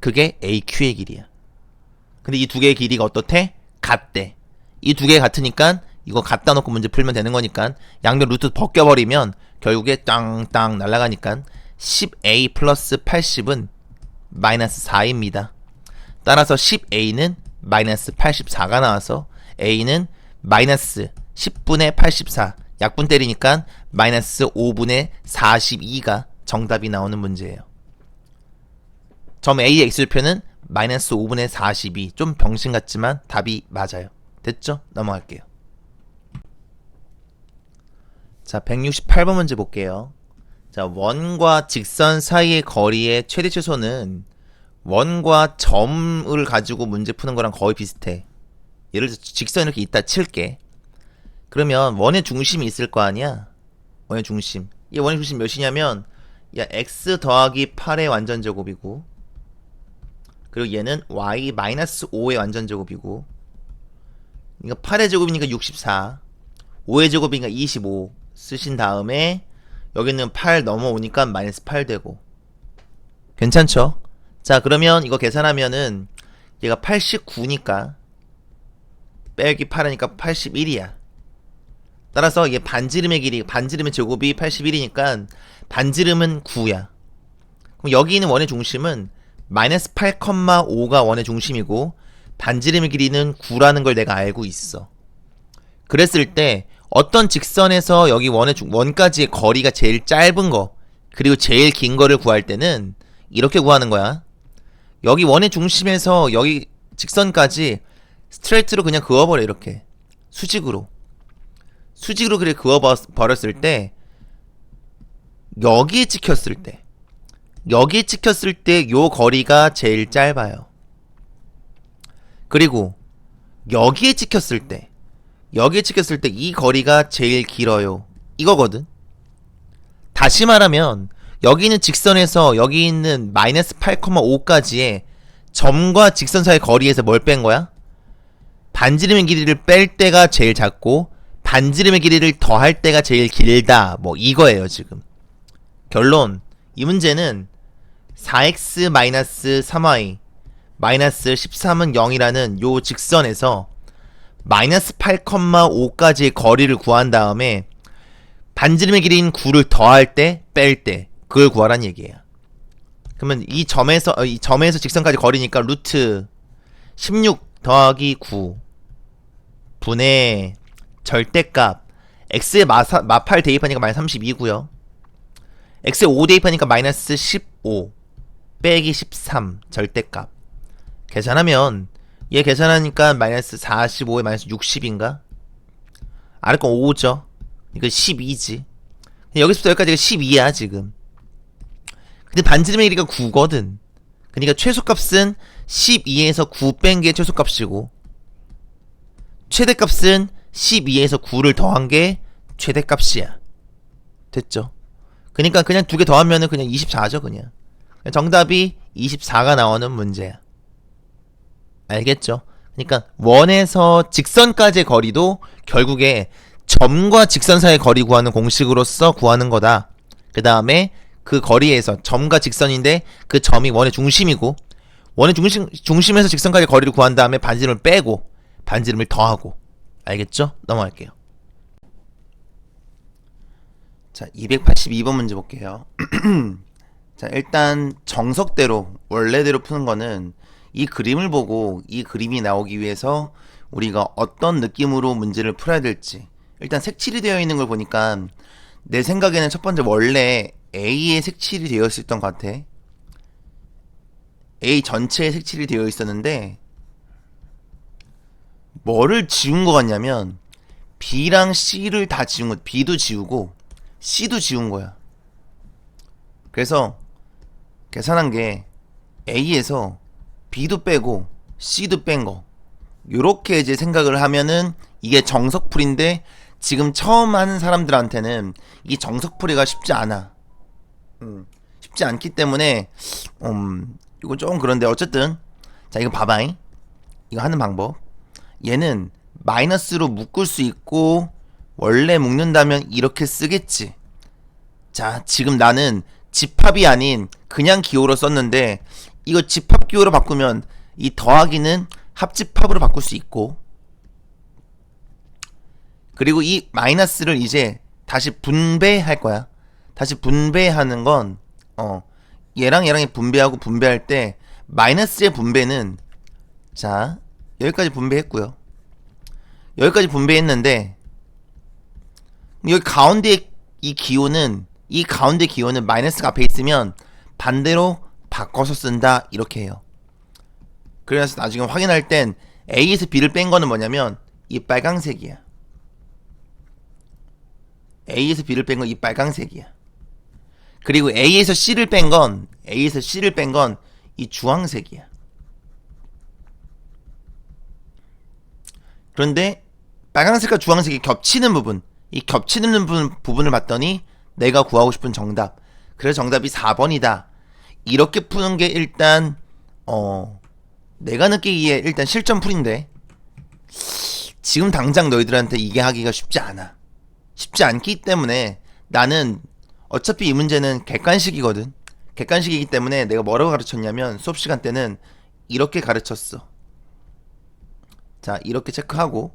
그게 AQ의 길이야. 근데 이 두 개의 길이가 어떻대? 같대. 이 두 개 같으니까 이거 갖다 놓고 문제 풀면 되는 거니까 양변 루트 벗겨버리면 결국에 땅땅 날아가니까 10A 플러스 80은 마이너스 4입니다. 따라서 10A는 마이너스 84가 나와서 A는 마이너스 10분의 84 약분 때리니까 마이너스 5분의 42가 정답이 나오는 문제예요. 점 A의 x좌표는 마이너스 5분의 42. 좀 병신 같지만 답이 맞아요. 됐죠? 넘어갈게요. 자, 168번 문제 볼게요. 자, 원과 직선 사이의 거리의 최대 최소는 원과 점을 가지고 문제 푸는 거랑 거의 비슷해. 예를 들어서 직선 이렇게 있다 칠게. 그러면 원의 중심이 있을 거 아니야? 원의 중심. 이 원의 중심 몇이냐면 야 x 더하기 8의 완전제곱이고 그리고 얘는 y 마이너스 5의 완전제곱이고 그러니까 8의 제곱이니까 64 5의 제곱이니까 25 쓰신 다음에 여기는 8 넘어오니까 마이너스 8 되고 괜찮죠? 자 그러면 이거 계산하면은 얘가 89니까 빼기 8하니까 81이야. 따라서 이게 반지름의 길이, 반지름의 제곱이 81이니까 반지름은 9야. 그럼 여기 있는 원의 중심은 마이너스 8,5가 원의 중심이고 반지름의 길이는 9라는 걸 내가 알고 있어. 그랬을 때 어떤 직선에서 여기 원까지의 거리가 제일 짧은 거 그리고 제일 긴 거를 구할 때는 이렇게 구하는 거야. 여기 원의 중심에서 여기 직선까지 스트레이트로 그냥 그어버려. 이렇게 수직으로 그래 그어버렸을 때 여기에 찍혔을 때 요 거리가 제일 짧아요. 그리고 여기에 찍혔을 때 이 거리가 제일 길어요. 이거거든. 다시 말하면 여기 있는 직선에서 여기 있는 마이너스 8,5까지의 점과 직선 사이 거리에서 뭘 뺀 거야? 반지름의 길이를 뺄 때가 제일 작고 반지름의 길이를 더할 때가 제일 길다. 뭐 이거예요 지금. 결론 이 문제는 4x-3y 마이너스 13은 0이라는 요 직선에서 마이너스 8,5까지의 거리를 구한 다음에 반지름의 길이인 9를 더할 때, 뺄 때 그걸 구하란 얘기예요. 그러면 이 점에서 직선까지 거리니까 루트 16 더하기 9 분의 절대값 x에 마팔 대입하니까 마이너스 32고요. x에 5 대입하니까 마이너스 15 빼기 13 절대값 계산하면 얘 계산하니까 마이너스 45에 마이너스 60인가? 아래 건 5죠. 이거 12지. 여기서부터 여기까지가 12야 지금. 근데 반지름의 길이가 9거든. 그러니까 최소값은 12에서 9 뺀 게 최소값이고 최대값은 12에서 9를 더한 게 최대값이야. 됐죠? 그러니까 그냥 두 개 더하면은 그냥 24죠 그냥. 정답이 24가 나오는 문제야. 알겠죠? 그러니까 원에서 직선까지의 거리도 결국에 점과 직선 사이의 거리 구하는 공식으로서 구하는 거다. 그 다음에 그 거리에서 점과 직선인데 그 점이 원의 중심이고 원의 중심에서 직선까지 거리를 구한 다음에 반지름을 빼고 반지름을 더하고. 알겠죠? 넘어갈게요. 자, 282번 문제 볼게요. 자, 일단 정석대로 원래대로 푸는 거는 이 그림을 보고 이 그림이 나오기 위해서 우리가 어떤 느낌으로 문제를 풀어야 될지 일단 색칠이 되어 있는 걸 보니까 내 생각에는 첫 번째 원래 A에 색칠이 되어 있었던 것 같아. A 전체에 색칠이 되어 있었는데 뭐를 지운 것 같냐면 B랑 C를 다 지운 거. B도 지우고 C도 지운 거야. 그래서 계산한 게 A에서 B도 빼고 C도 뺀 거. 요렇게 이제 생각을 하면은 이게 정석풀인데 지금 처음 하는 사람들한테는 이 정석풀이가 쉽지 않아. 쉽지 않기 때문에 이거 조금 그런데 어쨌든 자 이거 봐봐잉. 이거 하는 방법. 얘는 마이너스로 묶을 수 있고 원래 묶는다면 이렇게 쓰겠지. 자 지금 나는 집합이 아닌 그냥 기호로 썼는데 이거 집합 기호로 바꾸면 이 더하기는 합집합으로 바꿀 수 있고, 그리고 이 마이너스를 이제 다시 분배할 거야. 다시 분배하는 건 얘랑 얘랑이 분배하고 분배할 때 마이너스의 분배는 자 여기까지 분배했고요. 여기까지 분배했는데 여기 가운데 이 가운데 기호는 마이너스가 앞에 있으면 반대로 바꿔서 쓴다 이렇게 해요. 그래서 나중에 확인할 땐 A에서 B를 뺀 거는 뭐냐면 이 빨강색이야. A에서 B를 뺀 건 이 빨강색이야. 그리고 A에서 C를 뺀 건 이 주황색이야. 그런데 빨강색과 주황색이 겹치는 부분, 이 겹치는 부분을 봤더니 내가 구하고 싶은 정답. 그래서 정답이 4번이다. 이렇게 푸는 게 일단 내가 느끼기에 일단 실전풀인데 지금 당장 너희들한테 이게 하기가 쉽지 않아. 쉽지 않기 때문에 나는 어차피 이 문제는 객관식이거든. 객관식이기 때문에 내가 뭐라고 가르쳤냐면 수업 시간 때는 이렇게 가르쳤어. 자 이렇게 체크하고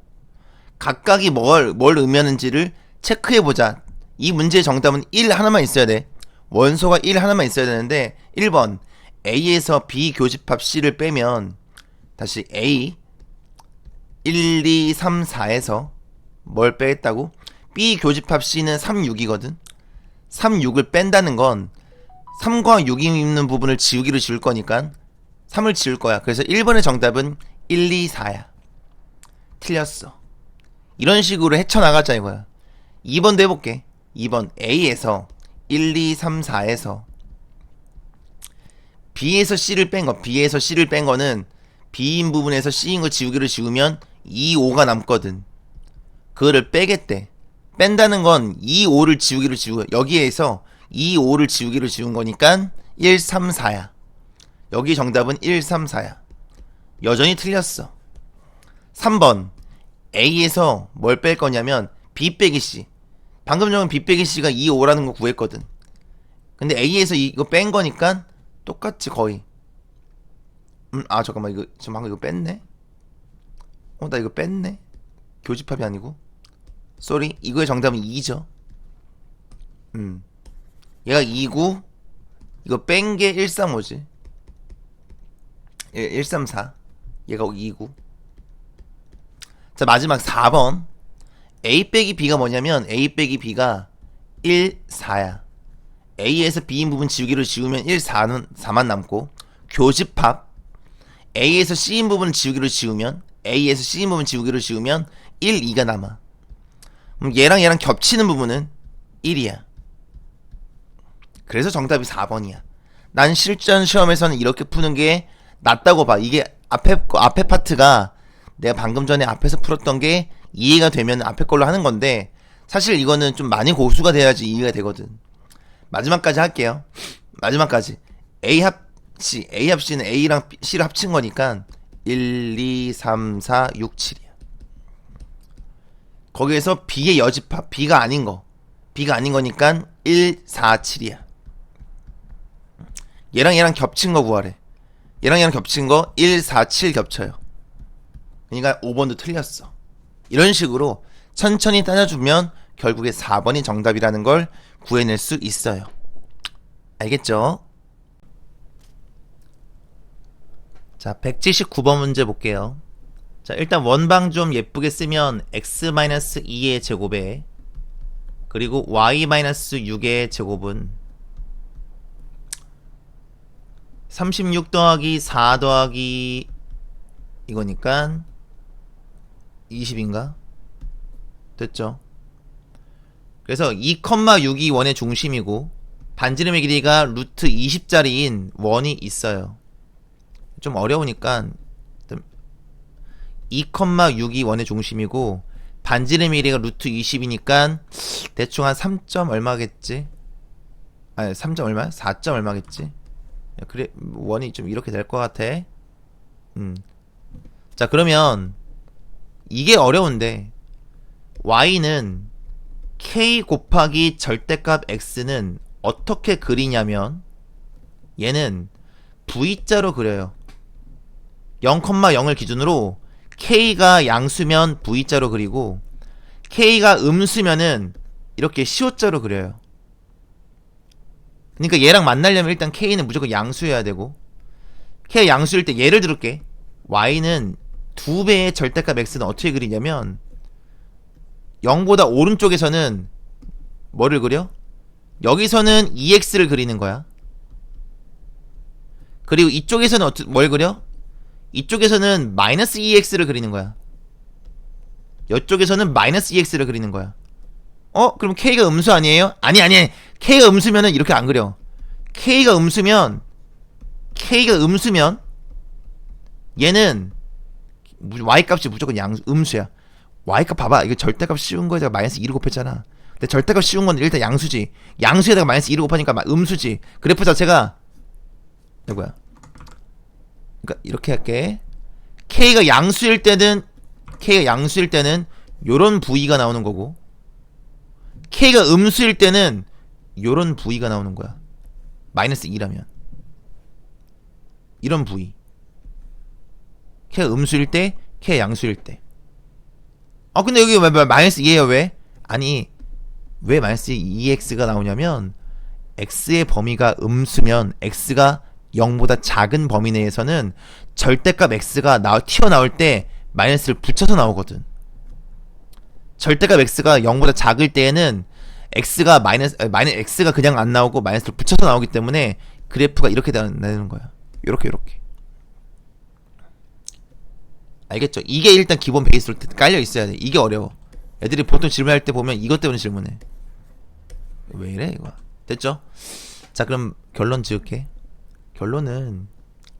각각이 뭘 의미하는지를 체크해보자. 이 문제의 정답은 1 하나만 있어야 돼. 원소가 1 하나만 있어야 되는데 1번 A에서 B 교집합 C를 빼면 다시 A 1, 2, 3, 4에서 뭘 빼겠다고? B 교집합 C는 3, 6이거든. 3, 6을 뺀다는 건 3과 6이 있는 부분을 지우기로 지울 거니까 3을 지울 거야. 그래서 1번의 정답은 1, 2, 4야. 틀렸어. 이런 식으로 헤쳐나가자 이거야. 2번도 해볼게. 2번 A에서 1, 2, 3, 4에서 B에서 C를 뺀 거는 B인 부분에서 C인 거 지우기로 지우면 2, 5가 남거든. 그거를 빼겠대. 뺀다는 건 2, 5를 지우기로 지우고 여기에서 2, 5를 지우기로 지운 거니까 1, 3, 4야. 여기 정답은 1, 3, 4야. 여전히 틀렸어. 3번 A에서 뭘 뺄 거냐면 B 빼기 C. 방금 전에 B 빼기 C가 2, 5라는 거 구했거든. 근데 A에서 이거 뺀 거니까 똑같지 거의. 잠깐만 이거 지금 방금 이거 뺐네. 나 이거 뺐네. 교집합이 아니고. 쏘리. 이거의 정답은 2죠. 얘가 2고 이거 뺀 게 135지. 134. 얘가 2고. 자 마지막 4번 A 빼기 B가 뭐냐면 A 빼기 B가 1, 4야. A에서 B인 부분 지우기로 지우면 1, 4만 남고 교집합 A에서 C인 부분 지우기로 지우면 1, 2가 남아. 얘랑 겹치는 부분은 1이야. 그래서 정답이 4번이야. 난 실전 시험에서는 이렇게 푸는 게 낫다고 봐. 이게 앞에 파트가 내가 방금 전에 앞에서 풀었던 게 이해가 되면 앞에 걸로 하는 건데 사실 이거는 좀 많이 고수가 돼야지 이해가 되거든. 마지막까지 할게요. 마지막까지 A 합 C는 A랑 C를 합친 거니까 1, 2, 3, 4, 6, 7이야. 거기에서 B의 여집합 B가 아닌 거니까 1, 4, 7이야. 얘랑 겹친 거 구하래. 얘랑 겹친 거 1, 4, 7 겹쳐요. 그러니까 5번도 틀렸어. 이런 식으로 천천히 따져주면 결국에 4번이 정답이라는 걸 구해낼 수 있어요. 알겠죠? 자 179번 문제 볼게요. 자 일단 원방 좀 예쁘게 쓰면 x-2의 제곱에 그리고 y-6의 제곱은 36 더하기 4 더하기 이거니까 20인가? 됐죠? 그래서 2,6이 원의 중심이고 반지름의 길이가 루트 20짜리인 원이 있어요. 좀 어려우니까 2,6이 원의 중심이고 반지름의 길이가 루트 20이니까 대충 한 3점 얼마겠지? 아니 3점 얼마야? 4점 얼마겠지? 그래 원이 좀 이렇게 될 것 같아. 자 그러면 이게 어려운데 y는 k 곱하기 절대값 x는 어떻게 그리냐면 얘는 V자로 그려요. 0,0을 기준으로 K가 양수면 V자로 그리고 K가 음수면은 이렇게 시옷자로 그려요. 그러니까 얘랑 만나려면 일단 K는 무조건 양수여야 되고 K가 양수일 때 예를 들을게. Y는 2배의 절대값 X는 어떻게 그리냐면 0보다 오른쪽에서는 뭐를 그려? 여기서는 EX를 그리는 거야. 그리고 이쪽에서는 뭘 그려? 이쪽에서는 마이너스 EX를 그리는 거야. 이쪽에서는 마이너스 EX를 그리는 거야. 그럼 K가 음수 아니에요? 아니. K가 음수면은 이렇게 안 그려. K가 음수면 얘는 Y값이 무조건 음수야. Y값 봐봐. 이거 절대값 씌운 거에다가 마이너스 2를 곱했잖아. 근데 절대값 씌운 건 일단 양수지. 양수에다가 마이너스 2를 곱하니까 음수지. 그래프 자체가 이거야. 그러니까 이렇게 할게. K가 양수일 때는 요런 V가 나오는 거고 K가 음수일 때는 요런 V가 나오는 거야. 마이너스 2라면 이런 V. K가 음수일 때, K가 양수일 때. 근데 여기 왜 마이너스 2예요? 왜? 아니 왜 마이너스 2x가 나오냐면 x의 범위가 음수면 x가 0보다 작은 범위 내에서는 절대값 x가 튀어나올 때 마이너스를 붙여서 나오거든. 절대값 x가 0보다 작을 때에는 x가 x가 그냥 안 나오고 마이너스를 붙여서 나오기 때문에 그래프가 이렇게 되는 거야. 요렇게 알겠죠? 이게 일단 기본 베이스로 깔려 있어야 돼. 이게 어려워. 애들이 보통 질문할 때 보면 이것 때문에 질문해. 왜 이래 이거. 됐죠? 자 그럼 결론 지을게. 결론은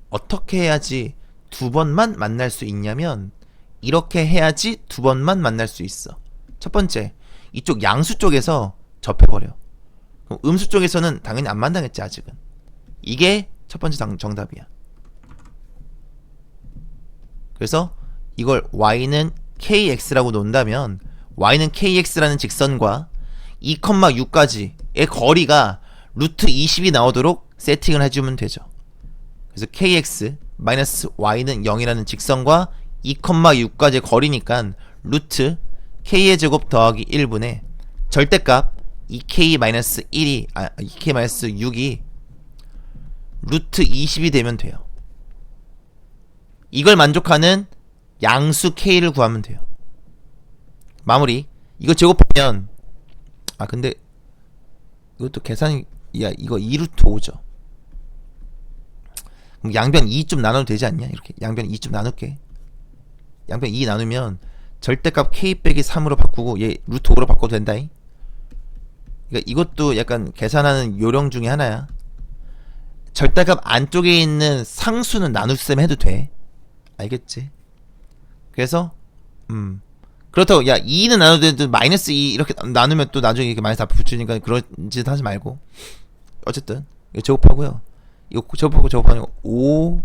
어떻게 해야지 두 번만 만날 수 있냐면 이렇게 해야지 두 번만 만날 수 있어. 첫 번째, 이쪽 양수 쪽에서 접해버려. 그럼 음수 쪽에서는 당연히 안 만나겠지 아직은. 이게 첫 번째 정답이야. 그래서 이걸 y는 kx라고 놓는다면 y는 kx라는 직선과 2,6까지의 거리가 루트 20이 나오도록 세팅을 해주면 되죠. 그래서 kx 마이너스 y는 0이라는 직선과 2,6까지의 거리니까 루트 k의 제곱 더하기 1분의 절대값 2k-6이 루트 20이 되면 돼요. 이걸 만족하는 양수 k를 구하면 돼요. 마무리. 이거 제곱하면 근데 이것도 계산이 이거 2루트 5죠. 그럼 양변 2좀 나눠도 되지 않냐? 이렇게 양변 2좀 나눌게. 양변 2 나누면 절대값 k 빼기 3으로 바꾸고 얘 루트 5로 바꿔도 된다잉. 그러니까 이것도 약간 계산하는 요령 중에 하나야. 절대값 안쪽에 있는 상수는 나눗셈 해도 돼. 알겠지? 그래서 그렇다고 2는 나눠도 돼도 마이너스 2 이렇게 나누면 또 나중에 이렇게 마이너스 앞에 붙이니까 그런 짓 하지 말고. 어쨌든 이거 제곱하고요. 이거 제곱하면 5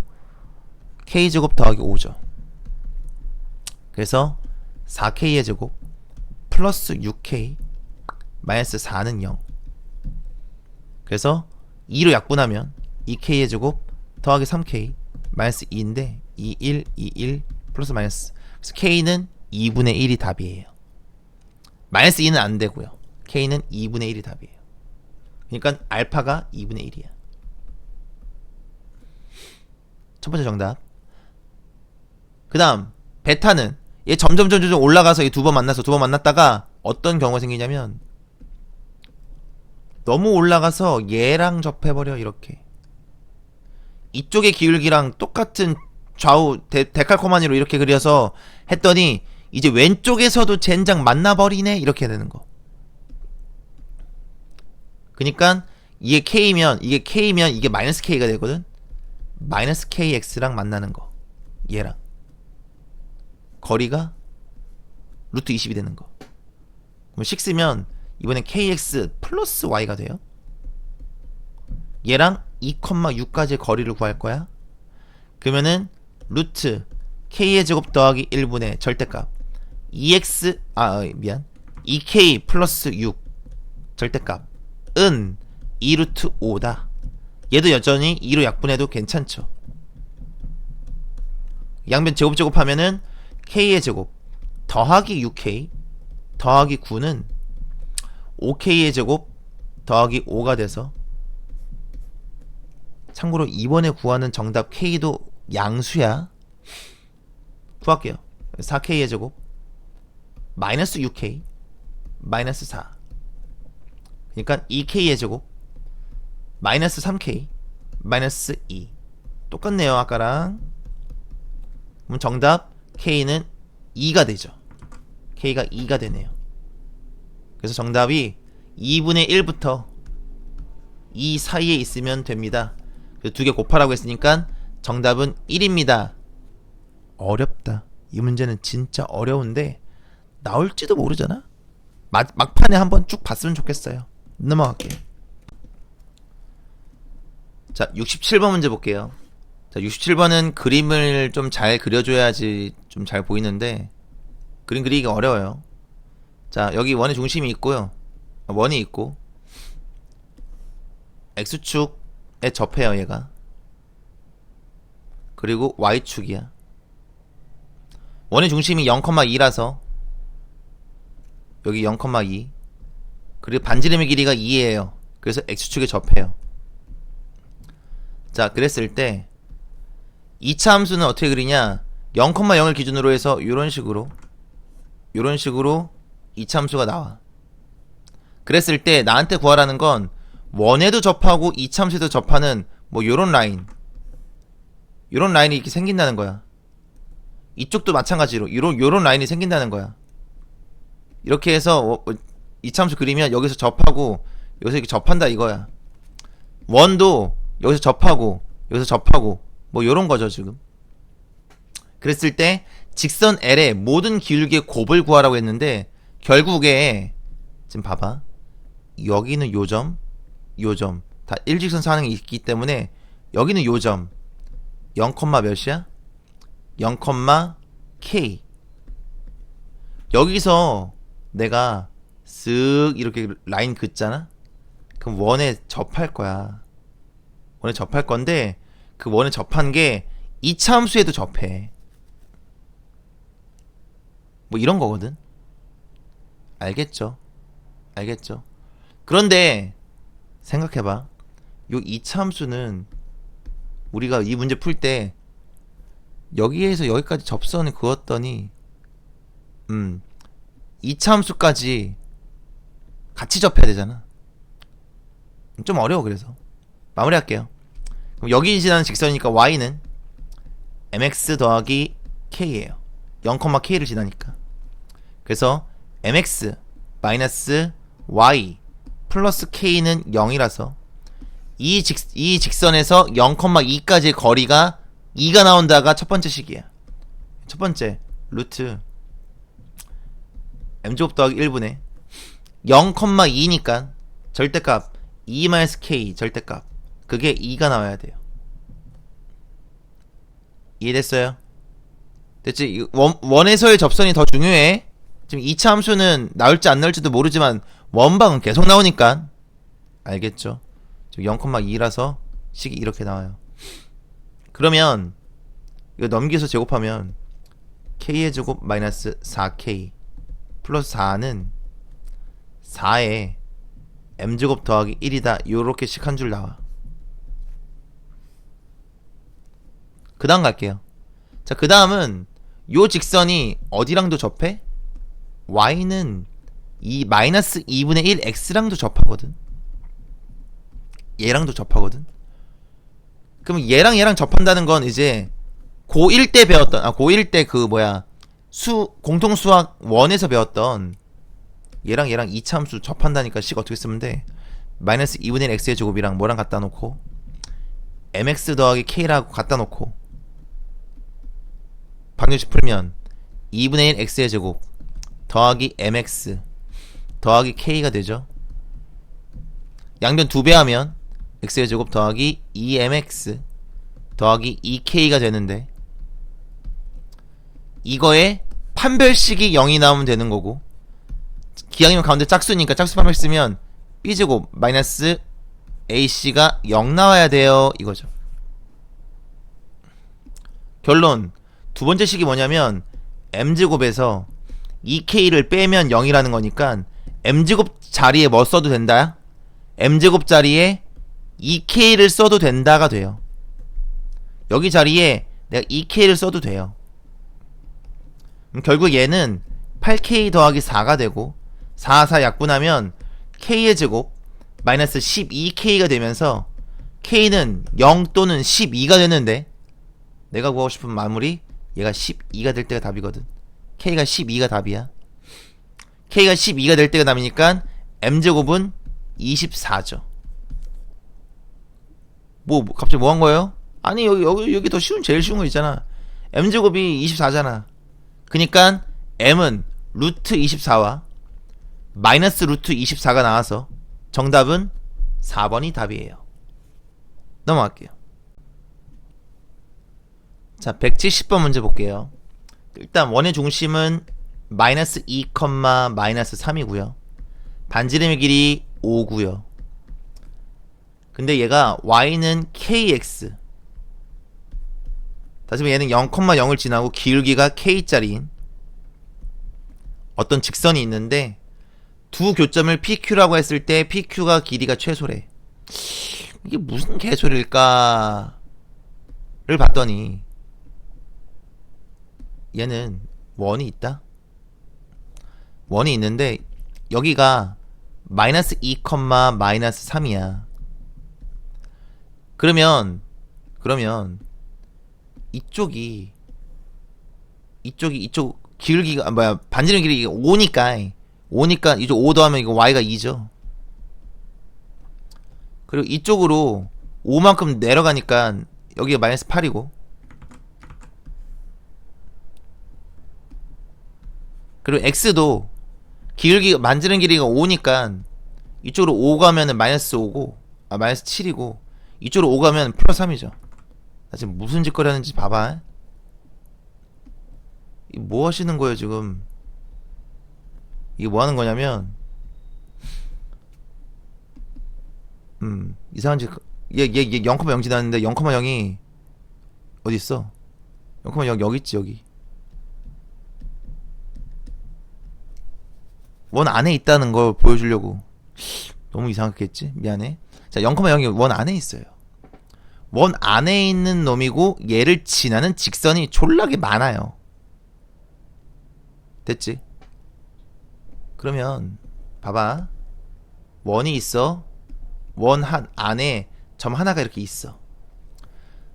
k제곱 더하기 5죠. 그래서 4k의 제곱 플러스 6k 마이너스 4는 0. 그래서 2로 약분하면 2k의 제곱 더하기 3k 마이너스 2인데 2, 1, 2, 1 플러스 마이너스. 그래서 k는 2분의 1이 답이에요. 마이너스 2는 안 되고요. k는 2분의 1이 답이에요. 그러니까 알파가 2분의 1이야. 첫 번째 정답. 그 다음 베타는 얘 점점 올라가서 두 번 만났다가 어떤 경우가 생기냐면 너무 올라가서 얘랑 접해버려. 이렇게 이쪽의 기울기랑 똑같은 좌우 데칼코마니로 이렇게 그려서 했더니 이제 왼쪽에서도 젠장 만나버리네. 이렇게 되는 거. 그니까 이게 K면 이게 마이너스 K가 되거든. 마이너스 KX랑 만나는 거. 얘랑 거리가 루트 20이 되는 거. 그럼 6면 이번엔 kx 플러스 y가 돼요. 얘랑 2,6까지의 거리를 구할 거야. 그러면은 루트 k의 제곱 더하기 1분의 절대값 2k 플러스 6 절대값은 2루트 5다. 얘도 여전히 2로 약분해도 괜찮죠. 양변 제곱하면은 k의 제곱 더하기 6k 더하기 9는 5k의 제곱 더하기 5가 돼서, 참고로 이번에 구하는 정답 k도 양수야. 구할게요. 4k의 제곱 마이너스 6k 마이너스 4, 그러니까 2k의 제곱 마이너스 3k 마이너스 2. 똑같네요 아까랑. 그럼 정답 k는 2가 되죠. k가 2가 되네요. 그래서 정답이 2분의 1부터 2 사이에 있으면 됩니다. 두 개 곱하라고 했으니까 정답은 1입니다. 어렵다. 이 문제는 진짜 어려운데 나올지도 모르잖아. 막판에 한번 쭉 봤으면 좋겠어요. 넘어갈게요. 자, 67번 문제 볼게요. 자, 67번은 그림을 좀 잘 그려줘야지 좀 잘 보이는데 그림 그리기가 어려워요. 자, 여기 원의 중심이 있고요. 원이 있고 X축에 접해요 얘가. 그리고 Y축이야. 원의 중심이 0,2라서 여기 0,2. 그리고 반지름의 길이가 2예요. 그래서 X축에 접해요. 자, 그랬을 때 2차 함수는 어떻게 그리냐, 0,0을 기준으로 해서 이런 식으로 2차 함수가 나와. 그랬을 때 나한테 구하라는 건 원에도 접하고 2차 함수에도 접하는 뭐 요런 라인이 이렇게 생긴다는 거야. 이쪽도 마찬가지로 요런 라인이 생긴다는 거야. 이렇게 해서 2차 함수 그리면 여기서 접하고 여기서 이렇게 접한다 이거야. 원도 여기서 접하고 여기서 접하고 뭐 요런 거죠 지금. 그랬을 때 직선 L의 모든 기울기의 곱을 구하라고 했는데 결국에 지금 봐봐, 여기는 요점 다 일직선 사항이 있기 때문에 여기는 요점 0, 몇이야? 0,k. 여기서 내가 쓱 이렇게 라인 긋잖아? 그럼 원에 접할 거야. 원에 접할 건데 그 원에 접한 게 2차 함수에도 접해. 뭐 이런 거거든. 알겠죠? 그런데 생각해봐. 요 2차 함수는 우리가 이 문제 풀 때 여기에서 여기까지 접선을 그었더니 2차 함수까지 같이 접해야 되잖아. 좀 어려워. 그래서 마무리할게요. 그럼 여기 지나는 직선이니까 y는 mx 더하기 k예요. 0,k를 지나니까. 그래서 mx 마이너스 y 플러스 k는 0이라서 이 직선에서 0,2까지의 거리가 2가 나온다가 첫 번째 식이야. 첫 번째 루트 m제곱 더하기 1분의 0,2니까 절대값 2-k 절대값 그게 2가 나와야 돼요. 이해됐어요? 됐지? 원에서의 접선이 더 중요해. 지금 2차 함수는 나올지 안 나올지도 모르지만 원방은 계속 나오니까. 알겠죠? 지금 0,2라서 식이 이렇게 나와요. 그러면 이거 넘겨서 제곱하면 k의 제곱 마이너스 4k 플러스 4는 4에 m제곱 더하기 1이다 요렇게 식 한 줄 나와. 그 다음 갈게요. 자, 그 다음은 요 직선이 어디랑도 접해? y는 이 마이너스 2분의 1 x랑도 접하거든. 얘랑도 접하거든. 그럼 얘랑 접한다는 건 이제 고1 때 배웠던 고1 때 그 공통수학 1에서 배웠던 얘랑 2차 함수 접한다니까 식 어떻게 쓰면 돼? 마이너스 2분의 1 x의 제곱이랑 뭐랑 갖다 놓고 mx 더하기 k라고 갖다 놓고 방정식 풀면 2분의 1 x의 제곱 더하기 mx 더하기 k가 되죠. 양변 2배 하면 x의 제곱 더하기 2mx 더하기 2k가 되는데, 이거에 판별식이 0이 나오면 되는 거고, 기왕이면 가운데 짝수니까 짝수 판별 쓰면 b제곱 마이너스 ac가 0 나와야 돼요, 이거죠. 결론, 두 번째 식이 뭐냐면 m제곱에서 2k를 빼면 0이라는 거니까 m제곱 자리에 뭐 써도 된다? m제곱 자리에 2k를 써도 된다가 돼요. 여기 자리에 내가 2k를 써도 돼요. 그럼 결국 얘는 8k 더하기 4가 되고, 4, 4 약분하면 k의 제곱 마이너스 12k가 되면서 k는 0 또는 12가 되는데, 내가 구하고 싶은 마무리, 얘가 12가 될 때가 답이거든. k가 12가 답이야. k가 12가 될 때가 답이니까 m제곱은 24죠. 갑자기 뭐 한 거예요? 아니, 여기 더 쉬운, 제일 쉬운 거 있잖아. m제곱이 24잖아. 그니까 m은 루트 24와 마이너스 루트 24가 나와서 정답은 4번이 답이에요. 넘어갈게요. 자, 170번 문제 볼게요. 일단 원의 중심은 마이너스 2, 마이너스 3이고요. 반지름의 길이 5고요. 근데 얘가 y는 kx, 다시 말해 얘는 0,0을 지나고 기울기가 k짜리인 어떤 직선이 있는데, 두 교점을 PQ라고 했을 때 PQ가 길이가 최소래. 이게 무슨 개소리일까를 봤더니 얘는 원이 있다? 원이 있는데 여기가 마이너스 2, 마이너스 3이야. 그러면 이쪽 기울기가 반지름 길이가 5니까 이쪽 5 더하면 이거 y가 2죠. 그리고 이쪽으로 5만큼 내려가니까 여기가 마이너스 8이고, 그리고 x도 반지름 길이가 5니까 이쪽으로 5 가면은 마이너스 5고, 마이너스 7이고, 이쪽으로 5 가면 플러스 3이죠. 나 지금 무슨 짓거리 하는지 봐봐. 뭐 하시는 거예요 지금? 이게 뭐 하는 거냐면, 이상한 짓. 얘 0,0 지났는데 0,0이 어디 있어? 0,0 여기 있지, 여기. 원 안에 있다는 걸 보여주려고. 너무 이상했겠지? 미안해. 자, 0,0이 원 안에 있어요. 원 안에 있는 놈이고 얘를 지나는 직선이 졸라게 많아요. 됐지? 그러면 봐봐. 원이 있어. 원 안에 점 하나가 이렇게 있어.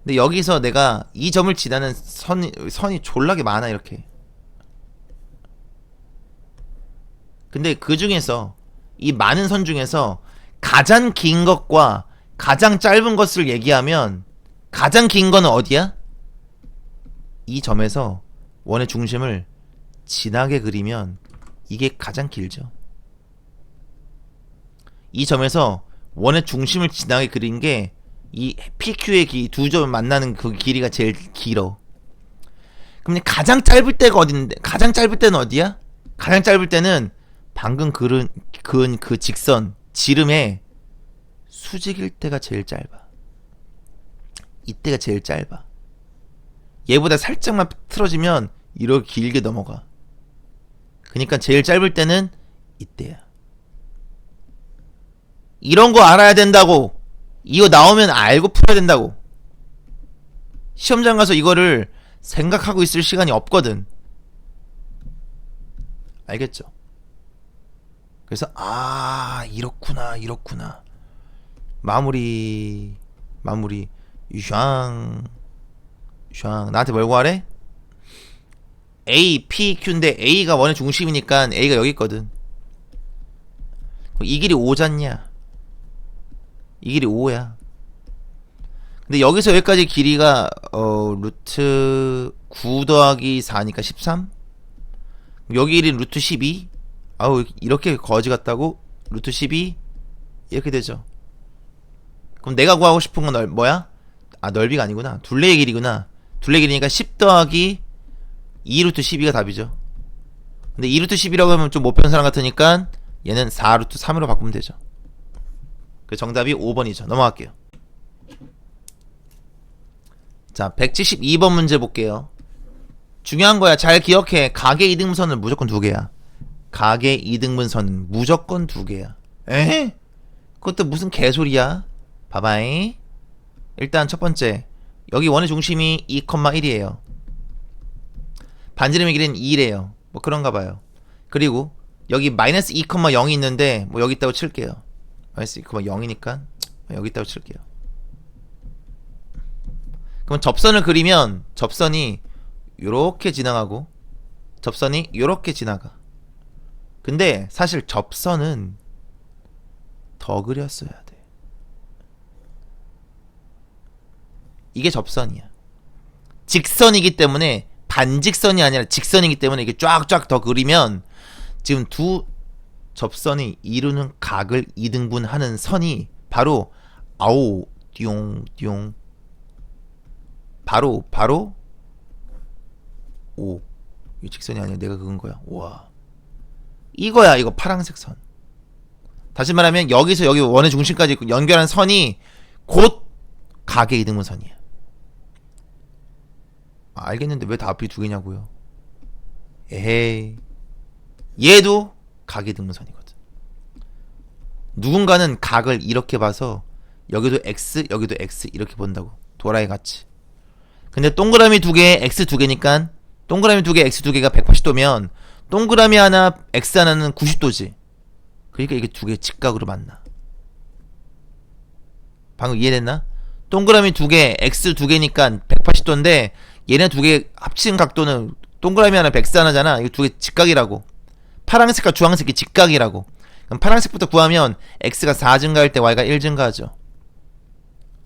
근데 여기서 내가 이 점을 지나는 선이 졸라게 많아, 이렇게. 근데 그 중에서 이 많은 선 중에서 가장 긴 것과 가장 짧은 것을 얘기하면 가장 긴 거는 어디야? 이 점에서 원의 중심을 진하게 그리면 이게 가장 길죠. 이 점에서 원의 중심을 진하게 그린 게 이 PQ의 길이, 두 점을 만나는 그 길이가 제일 길어. 그럼 가장 짧을 때가 어딘데? 가장 짧을 때는 어디야? 가장 짧을 때는 방금 그은 그 직선 지름의 수직일 때가 제일 짧아. 이때가 제일 짧아. 얘보다 살짝만 틀어지면 이렇게 길게 넘어가. 그러니까 제일 짧을 때는 이때야. 이런 거 알아야 된다고. 이거 나오면 알고 풀어야 된다고. 시험장 가서 이거를 생각하고 있을 시간이 없거든. 알겠죠? 그래서 이렇구나. 마무리 샹 나한테 뭘 구하래? A, P, Q인데 A가 원의 중심이니까 A가 여기 있거든. 이 길이 5잖냐? 이 길이 5야. 근데 여기서 여기까지 길이가 루트 9 더하기 4니까 13? 여기 1이 루트 12. 아우, 이렇게 거지 같다고? 루트 12 이렇게 되죠. 그럼 내가 구하고 싶은 건 뭐야? 아, 넓이가 아니구나. 둘레의 길이구나. 둘레 길이니까 10 더하기 2 루트 12가 답이죠. 근데 2 루트 10이라고 하면 좀 못 배운 사람 같으니까 얘는 4 루트 3으로 바꾸면 되죠. 그 정답이 5번이죠. 넘어갈게요. 자, 172번 문제 볼게요. 중요한 거야. 잘 기억해. 가계 이등분선은 무조건 2개야. 가계 이등분선은 무조건 2개야. 에? 그것도 무슨 개소리야? 봐봐잉. 일단 첫 번째, 여기 원의 중심이 2,1이에요. 반지름의 길이는 2래요. 뭐 그런가 봐요. 그리고 여기 마이너스 2,0이 있는데 뭐 여기 있다고 칠게요. 마이너스 2,0이니까 여기 있다고 칠게요. 그럼 접선을 그리면 접선이 요렇게 지나가고 접선이 요렇게 지나가. 근데 사실 접선은 더 그렸어야 돼. 이게 접선이야. 직선이기 때문에, 반직선이 아니라 직선이기 때문에 이게 쫙쫙 더 그리면 지금 두 접선이 이루는 각을 이등분하는 선이 바로 아오 띠용 바로 오. 이 직선이 아니라 내가 그은 거야. 와, 이거야. 이거 파란색 선. 다시 말하면 여기서 여기 원의 중심까지 연결한 선이 곧 각의 이등분선이야. 알겠는데 왜 다 앞이 2개냐고요? 에헤이. 얘도 각의 등분선이거든. 누군가는 각을 이렇게 봐서 여기도 x, 여기도 x 이렇게 본다고. 도라이 같이. 근데 동그라미 2개에 x 2개니까 동그라미 2개, x 2개가 180도면 동그라미 하나, x 하나는 90도지. 그러니까 이게 2개 직각으로 만나. 방금 이해됐나? 동그라미 2개, x 2개니까 180도인데 얘네 2개 합친 각도는 동그라미 하나, 백스 하나잖아. 이거 2개 직각이라고. 파란색과 주황색이 직각이라고. 그럼 파란색부터 구하면 x가 4 증가할 때 y가 1 증가하죠.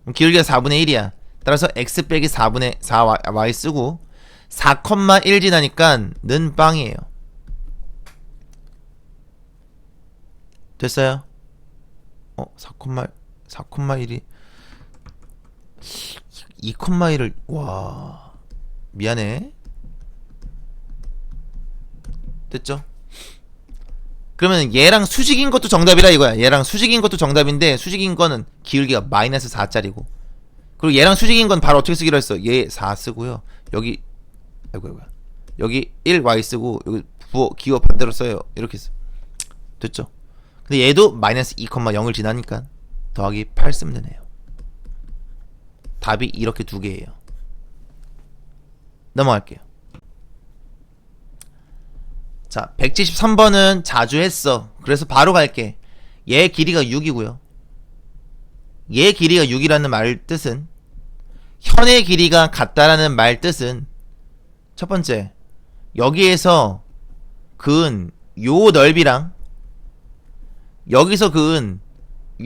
그럼 기울기가 4분의 1이야. 따라서 x 빼기 4분의 4y 쓰고 4,1 지나니까 는 빵이에요. 됐어요? 4,1이 2,1을 와, 미안해. 됐죠? 그러면 얘랑 수직인 것도 정답이라 이거야. 얘랑 수직인 것도 정답인데 수직인 거는 기울기가 마이너스 4짜리고, 그리고 얘랑 수직인 건 바로 어떻게 쓰기로 했어? 얘 4 쓰고요. 여기 여기 1y 쓰고 여기 기호 반대로 써요. 이렇게 써. 됐죠? 근데 얘도 마이너스 2,0을 지나니까 더하기 8 쓰면 되네요. 답이 이렇게 2개예요. 넘어갈게요. 자, 173번은 자주 했어. 그래서 바로 갈게. 얘 길이가 6이고요. 얘 길이가 6이라는 말 뜻은, 현의 길이가 같다라는 말 뜻은, 첫 번째, 여기에서 그은 요 넓이랑 여기서 그은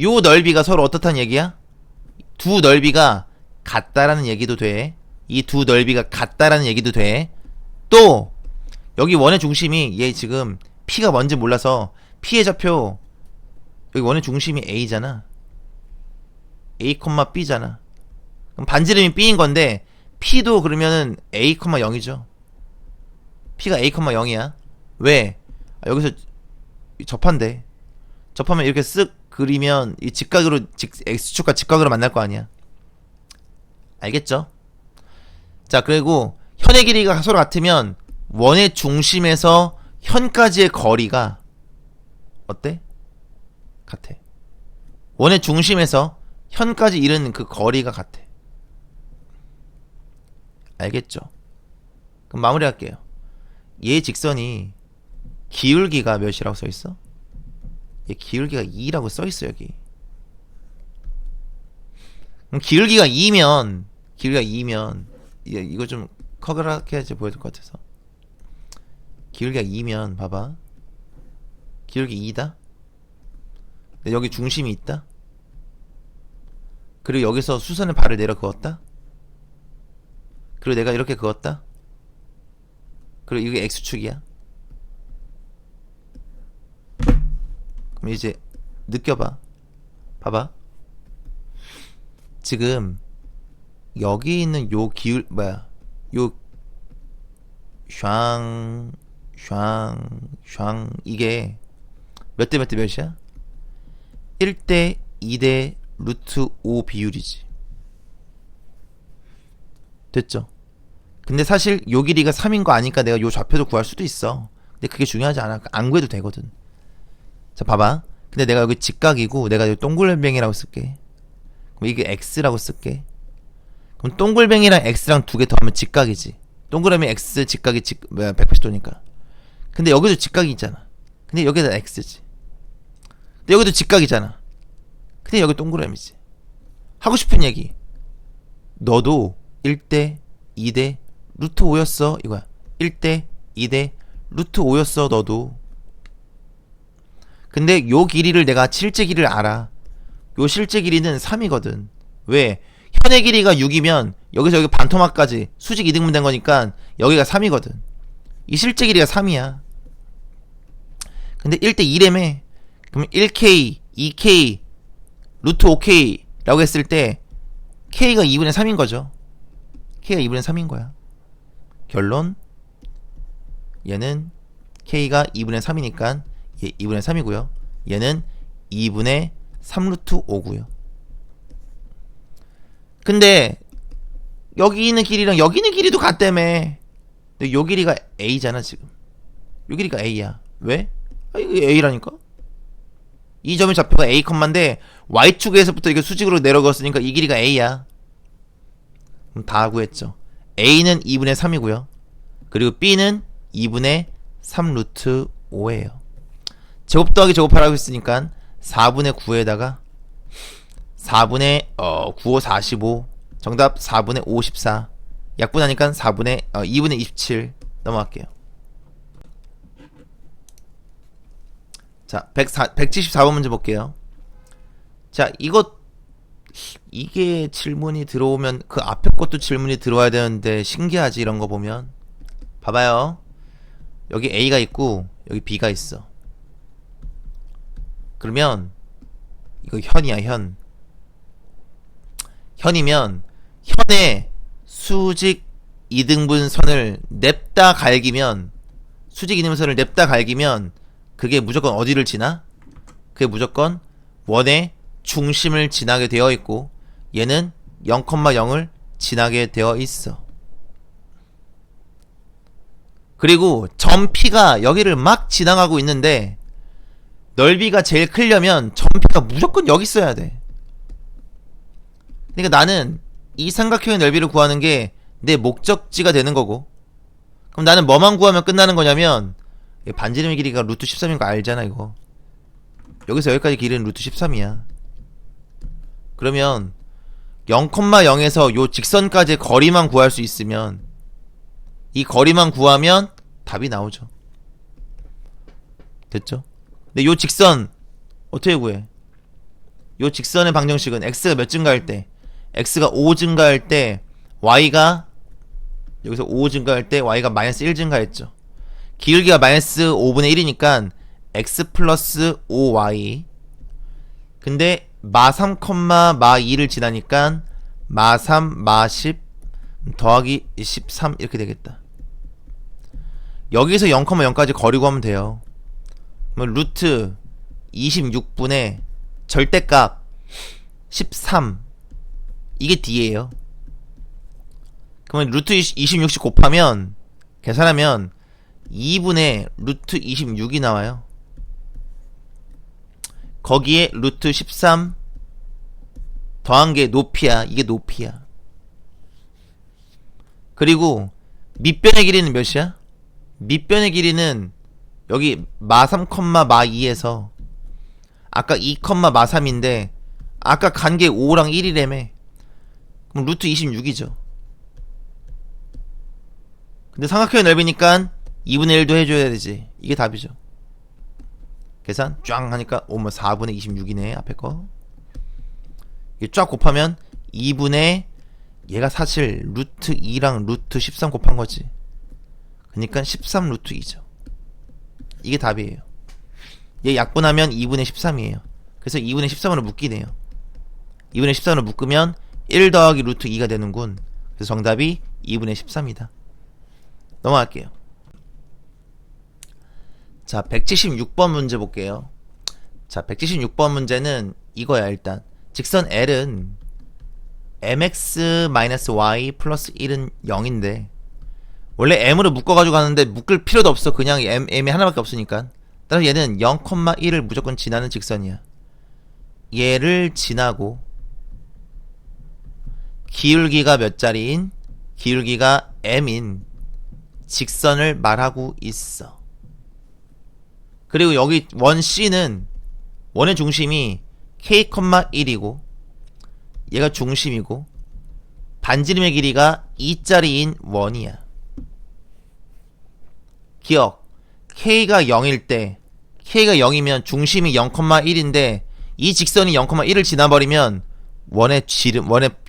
요 넓이가 서로 어떻다는 얘기야? 두 넓이가 같다라는 얘기도 돼. 이 두 넓이가 같다라는 얘기도 돼. 또 여기 원의 중심이, 얘 지금 P가 뭔지 몰라서 P의 좌표, 여기 원의 중심이 A잖아. A, B잖아. 그럼 반지름이 B인 건데 P도 그러면은 A, 0이죠. P가 A, 0이야. 왜? 여기서 접한대. 접하면 이렇게 쓱 그리면 이 직각으로, X축과 직각으로 만날 거 아니야. 알겠죠? 자, 그리고 현의 길이가 서로 같으면 원의 중심에서 현까지의 거리가 어때? 같아. 원의 중심에서 현까지 이르는 그 거리가 같아. 알겠죠? 그럼 마무리할게요. 얘 직선이 기울기가 몇이라고 써있어? 얘 기울기가 2라고 써있어 여기. 그럼 기울기가 2면 이거 좀 커그랗게 해야지 보여줄 것 같아서. 기울기가 2면 봐봐. 기울기 2다. 근데 여기 중심이 있다. 그리고 여기서 수선의 발을 내려 그었다. 그리고 내가 이렇게 그었다. 그리고 이게 X축이야. 그럼 이제 느껴봐. 봐봐. 지금 여기 있는 요 기울 뭐야? 요 샹 이게 몇 대 몇 대 몇이야? 1대 2대 루트 5 비율이지. 됐죠? 근데 사실 요 길이가 3인 거 아니까 내가 요 좌표도 구할 수도 있어. 근데 그게 중요하지 않아. 안 구해도 되거든. 자, 봐봐. 근데 내가 여기 직각이고 내가 여기 동글뱅이라고 쓸게. 그럼 이게 x라고 쓸게. 그럼 동글뱅이랑 x랑 두 개 더하면 직각이지. 동그라미 x 직각이 180도니까. 근데 여기도 직각이 있잖아. 근데 여기다 x지. 근데 여기도 직각이잖아. 근데 여기 동그라미지. 하고 싶은 얘기. 너도 1대 2대 루트 5였어 이거야. 1대 2대 루트 5였어 너도. 근데 요 길이를 내가 실제 길이를 알아. 요 실제 길이는 3이거든. 왜? 현의 길이가 6이면 여기서 여기 반토막까지 수직 이등분 된 거니까 여기가 3이거든. 이 실제 길이가 3이야. 근데 1대 2래매. 그럼 1k, 2k, 루트 5k 라고 했을 때 k가 2분의 3인 거죠. k가 2분의 3인 거야. 결론 얘는 k가 2분의 3이니까 얘 2분의 3이고요. 얘는 2분의 3 루트 5고요. 근데 여기 있는 길이랑 여기 있는 길이도 같다며. 근데 요 길이가 a잖아 지금. 요 길이가 a야. 왜? 아, 이게 a라니까. 이 점의 좌표가 a, 인데 y축에서부터 이게 수직으로 내려갔으니까 이 길이가 a야. 그럼 다 구했죠. a는 2분의 3이고요. 그리고 b는 2분의 3 루트 5예요. 제곱 더하기 제곱하라고 했으니까 4분의 9에다가 4분의 9, 5, 45 정답 4분의 54 약분하니까 2분의 27 넘어갈게요. 자, 174번 문제 볼게요. 자, 이게 질문이 들어오면 그 앞에 것도 질문이 들어와야 되는데 신기하지 이런 거 보면. 봐봐요. 여기 A가 있고 여기 B가 있어. 그러면 이거 현이야 현. 현이면 현에 수직 이등분선을 냅다 갈기면 수직 이등분선을 냅다 갈기면 그게 무조건 어디를 지나? 그게 무조건 원의 중심을 지나게 되어 있고 얘는 0,0을 지나게 되어 있어. 그리고 점 P가 여기를 막 지나가고 있는데 넓이가 제일 크려면 점 P가 무조건 여기 있어야 돼. 그러니까 나는 이 삼각형의 넓이를 구하는 게 내 목적지가 되는 거고, 그럼 나는 뭐만 구하면 끝나는 거냐면 반지름의 길이가 루트 13인 거 알잖아 이거. 여기서 여기까지 길이는 루트 13이야. 그러면 0,0에서 요 직선까지의 거리만 구할 수 있으면 이 거리만 구하면 답이 나오죠. 됐죠? 근데 요 직선 어떻게 구해? 요 직선의 방정식은 x가 몇 증가할 때? x가 5 증가할 때 y가 여기서 5 증가할 때 y가 마이너스 1 증가했죠. 기울기가 마이너스 5분의 1이니까 x 플러스 5y. 근데 마 3, 마 2를 지나니까 마 3, 마 10 더하기 13 이렇게 되겠다. 여기서 0,0까지 거리 구하면 돼요. 그러면 루트 26분의 절대값 13 이게 d예요. 그러면 루트 26씩 곱하면 계산하면 2분의 루트 26이 나와요. 거기에 루트 13 더한 게 높이야. 이게 높이야. 그리고 밑변의 길이는 몇이야? 밑변의 길이는 여기 마 3, 마 2에서 아까 2, 마 3인데 아까 간 게 5랑 1이라며. 그럼 루트 26이죠. 근데 삼각형의 넓이니까 2분의 1도 해줘야 되지. 이게 답이죠. 계산 쫙 하니까 4분의 26이네 앞에 거. 이게 쫙 곱하면 2분의 얘가 사실 루트 2랑 루트 13 곱한 거지. 그러니까 13 루트 2죠. 이게 답이에요. 얘 약분하면 2분의 13이에요. 그래서 2분의 13으로 묶이네요. 2분의 13으로 묶으면 1 더하기 루트 2가 되는군. 그래서 정답이 2분의 13이다. 넘어갈게요. 자, 176번 문제 볼게요. 자, 176번 문제는 이거야. 일단 직선 L은 mx-y 플러스 1은 0인데 원래 m으로 묶어가지고 가는데 묶을 필요도 없어. 그냥 m이 하나밖에 없으니까. 따라서 얘는 0,1을 무조건 지나는 직선이야. 얘를 지나고 기울기가 몇 자리인, 기울기가 m인 직선을 말하고 있어. 그리고 여기 원 C는 원의 중심이 k,1이고 얘가 중심이고 반지름의 길이가 2자리인 원이야. 기억, k가 0일 때, k가 0이면 중심이 0,1인데 이 직선이 0,1을 지나버리면 원의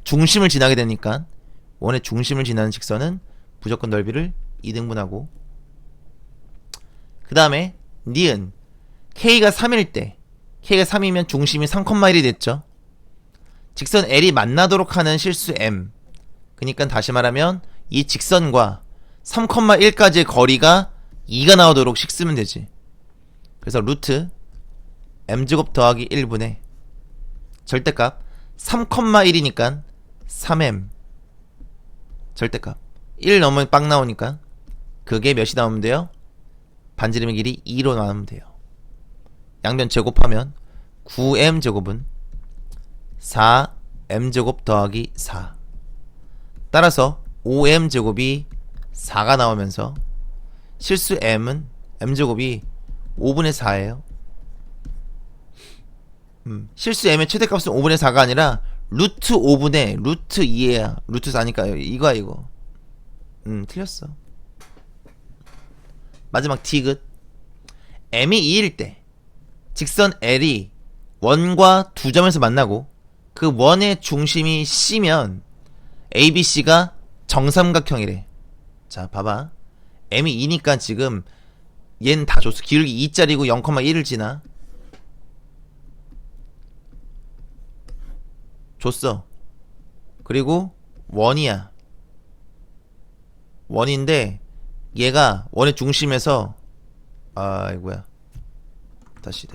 중심을 지나게 되니까 원의 중심을 지나는 직선은 무조건 넓이를 2등분하고, 그 다음에 니은 k가 3일 때, k가 3이면 중심이 3,1이 됐죠. 직선 L이 만나도록 하는 실수 M. 그니까 다시 말하면 이 직선과 3,1까지의 거리가 2가 나오도록 식 쓰면 되지. 그래서 루트 m제곱 더하기 1분의 절대값 3,1이니까 3m 절대값 1 넘으면 빵 나오니까 그게 몇이 나오면 돼요? 반지름의 길이 2로 나오면 돼요. 양변 제곱하면 9m제곱은 4m제곱 더하기 4. 따라서 5m제곱이 4가 나오면서 실수 m은 m제곱이 5분의 4예요. 실수 m의 최대값은 5분의 4가 아니라 루트 5분의 루트 2에야. 루트 4니까 이거야 이거. 틀렸어. 마지막 디귿. m이 2일 때 직선 L이 원과 두 점에서 만나고 그 원의 중심이 C면 ABC가 정삼각형이래. 자, 봐봐. m이 2니까 지금 얘는 다 줬어. 기울기 2짜리고 0,1을 지나. 줬어. 그리고 원이야. 원인데 얘가 원의 중심에서 아이고야. 다시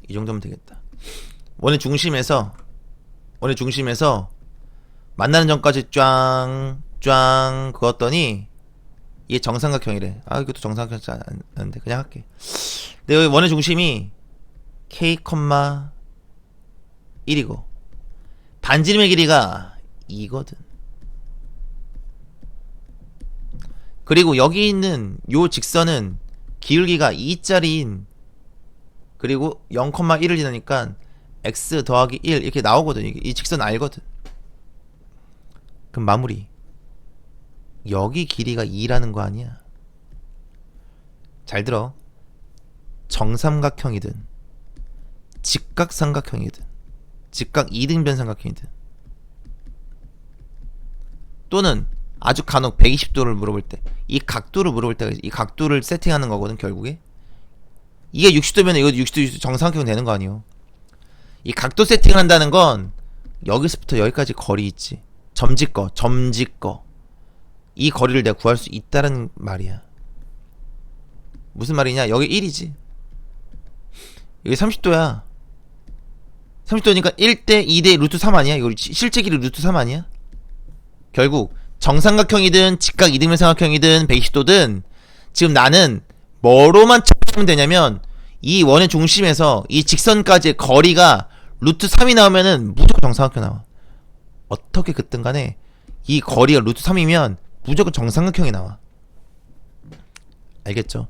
이 정도면 되겠다. 원의 중심에서 만나는 전까지 쫙 그었더니 이게 정삼각형이래. 아, 이것도 정삼각형이지 않은데 그냥 할게. 근데 여기 원의 중심이 k, 1이고 반지름의 길이가 2거든. 그리고 여기 있는 요 직선은 기울기가 2짜리인, 그리고 0,1을 지나니까 x 더하기 1 이렇게 나오거든. 이 직선 알거든. 그럼 마무리. 여기 길이가 2라는 거 아니야. 잘 들어. 정삼각형이든 직각삼각형이든 직각 2등변 삼각형이든 또는 아주 간혹 120도를 물어볼 때 이 각도를 물어볼 때가 이 각도를 세팅하는 거거든. 결국에 이게 60도면 이거 60도 정삼각형 되는 거 아니에요. 이 각도 세팅을 한다는 건 여기서부터 여기까지 거리 있지. 점짓거 이 거리를 내가 구할 수 있다는 말이야. 무슨 말이냐? 여기 1이지. 여기 30도야. 30도니까 1대 2대 루트 3 아니야? 이거 실제 길이 루트 3 아니야? 결국 정삼각형이든 직각 2등변 삼각형이든 120도든 지금 나는 뭐로만 찾으면 되냐면 이 원의 중심에서 이 직선까지의 거리가 루트 3이 나오면은 무조건 정삼각형 나와. 어떻게 그든 간에 이 거리가 루트 3이면 무조건 정삼각형이 나와. 알겠죠?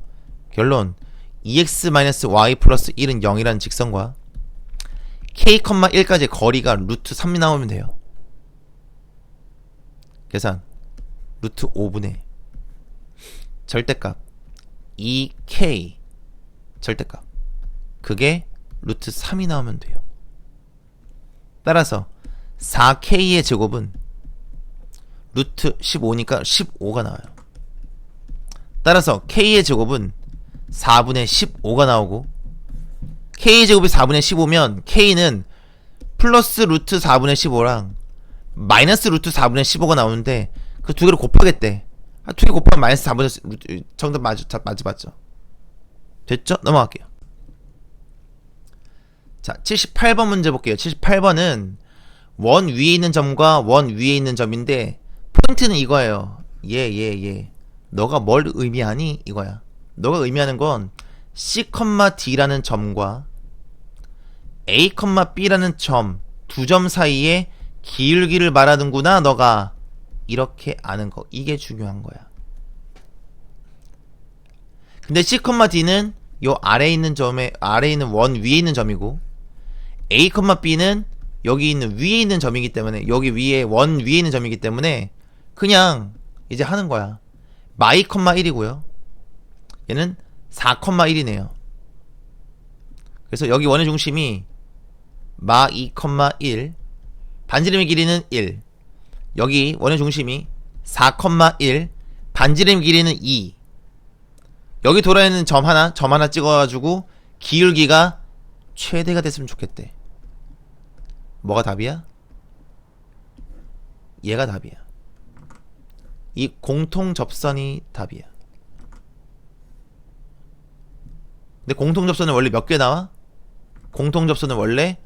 결론 2x-y 플러스 1은 0이라는 직선과 k,1까지의 거리가 루트 3이 나오면 돼요. 계산 루트 5분의 절대값 2k 절대값 그게 루트 3이 나오면 돼요. 따라서 4k의 제곱은 루트 15니까 15가 나와요. 따라서 k의 제곱은 4분의 15가 나오고, k의 제곱이 4분의 15면 k는 플러스 루트 4분의 15랑 마이너스 루트 4분의 15가 나오는데 그 두 개를 곱하겠대. 두 개 곱하면 마이너스 4분의 루트, 정답 맞죠? 됐죠? 넘어갈게요. 자, 78번 문제 볼게요. 78번은 원 위에 있는 점과 원 위에 있는 점인데 포인트는 이거예요. 예. 너가 뭘 의미하니? 이거야. 너가 의미하는 건 C, D라는 점과 A, B라는 점, 두 점 사이에 기울기를 말하는구나. 너가 이렇게 아는 거. 이게 중요한 거야. 근데 C, D는 요 아래에 있는 점에, 아래에 있는 원 위에 있는 점이고, A, B는 여기 있는 위에 있는 점이기 때문에, 여기 위에 원 위에 있는 점이기 때문에 그냥 이제 하는 거야. 마이, 1이고요. 얘는 4, 1이네요. 그래서 여기 원의 중심이 마 2, 1, 반지름의 길이는 1. 여기 원의 중심이 4, 1, 반지름 길이는 2. 여기 돌아있는 점 하나 찍어가지고 기울기가 최대가 됐으면 좋겠대. 뭐가 답이야? 얘가 답이야. 이 공통접선이 답이야. 근데 공통접선은 원래 몇 개 나와? 공통접선은 원래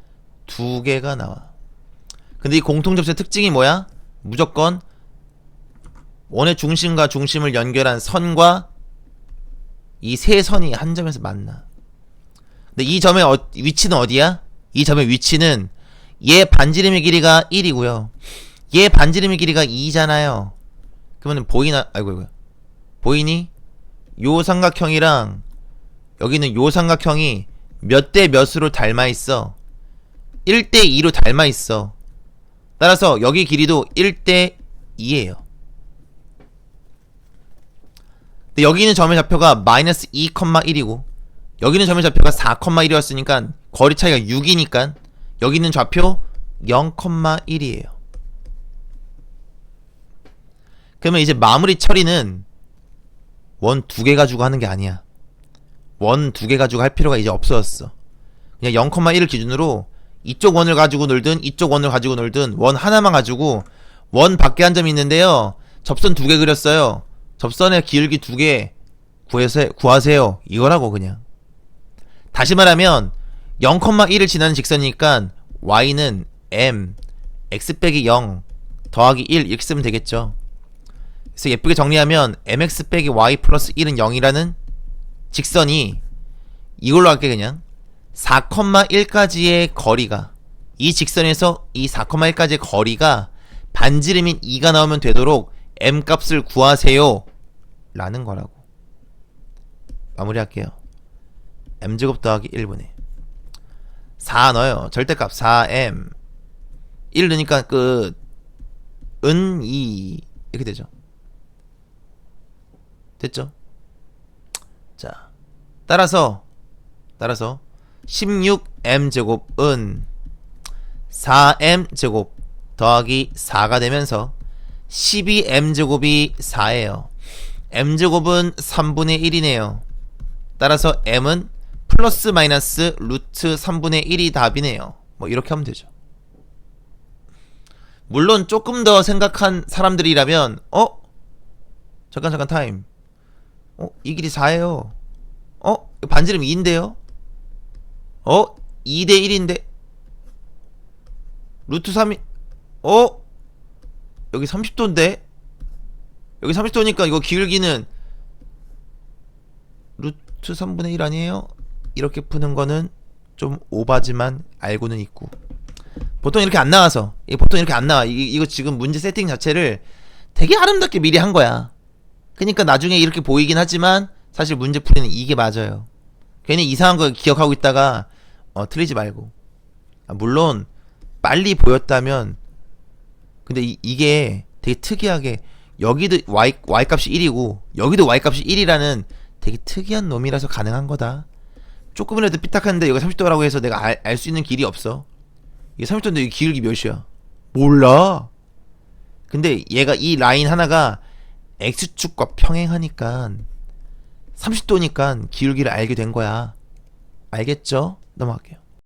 2개가 나와. 근데 이 공통접선의 특징이 뭐야? 무조건 원의 중심과 중심을 연결한 선과 이 세 선이 한 점에서 만나. 근데 이 점의 위치는 어디야? 이 점의 위치는 얘 반지름의 길이가 1이고요. 얘 반지름의 길이가 2잖아요. 그러면 보이나? 아이고. 보이니? 요 삼각형이랑 여기는 요 삼각형이 몇 대 몇으로 닮아있어? 1대 2로 닮아있어. 따라서 여기 길이도 1대 2예요. 근데 여기 있는 점의 좌표가 마이너스 2,1이고 여기 있는 점의 좌표가 4,1이었으니까 거리 차이가 6이니까 여기 있는 좌표 0,1이에요. 그러면 이제 마무리 처리는 원 2개 가지고 하는 게 아니야. 원 2개 가지고 할 필요가 이제 없어졌어. 그냥 0,1을 기준으로 이쪽 원을 가지고 놀든 이쪽 원을 가지고 놀든 원 하나만 가지고 원 밖에 한 점이 있는데요. 접선 2개 그렸어요. 접선의 기울기 2개 구하세요. 이거라고 그냥. 다시 말하면 0,1을 지나는 직선이니까 y는 m x 빼기 0 더하기 1 이렇게 쓰면 되겠죠. 그래서 예쁘게 정리하면 mx 빼기 y 플러스 1은 0이라는 직선이 이걸로 할게. 그냥 4,1까지의 거리가, 이 직선에서 이 4,1까지의 거리가 반지름인 2가 나오면 되도록 m 값을 구하세요 라는 거라고. 마무리할게요. m제곱 더하기 1분의 4 넣어요. 절대값 4m 1 넣으니까 끝. 은 2 이렇게 되죠. 됐죠? 자, 따라서 16m제곱은 4m제곱 더하기 4가 되면서 12m제곱이 4예요. m제곱은 3분의 1이네요. 따라서 m은 플러스 마이너스 루트 3분의 1이 답이네요. 뭐 이렇게 하면 되죠. 물론 조금 더 생각한 사람들이라면 잠깐 타임. 이 길이 4예요. 반지름 2인데요. 2대 1인데 루트 3이 여기 30도인데 여기 30도니까 이거 기울기는 루트 3분의 1 아니에요? 이렇게 푸는 거는 좀 오바지만 알고는 있고, 보통 이렇게 안 나와서, 보통 이렇게 안 나와. 이거 지금 문제 세팅 자체를 되게 아름답게 미리 한 거야. 그러니까 나중에 이렇게 보이긴 하지만 사실 문제 풀이는 이게 맞아요. 괜히 이상한 거 기억하고 있다가 틀리지 말고. 물론 빨리 보였다면, 근데 이게 되게 특이하게 여기도 y값이 1이고 여기도 y값이 1이라는 되게 특이한 놈이라서 가능한 거다. 조금이라도 삐딱하는데 여기가 30도라고 해서 내가 알 수 있는 길이 없어. 이게 30도인데 이 기울기 몇이야? 몰라. 근데 얘가 이 라인 하나가 x축과 평행하니까 30도니까 기울기를 알게 된 거야. 알겠죠? 넘어갈게요.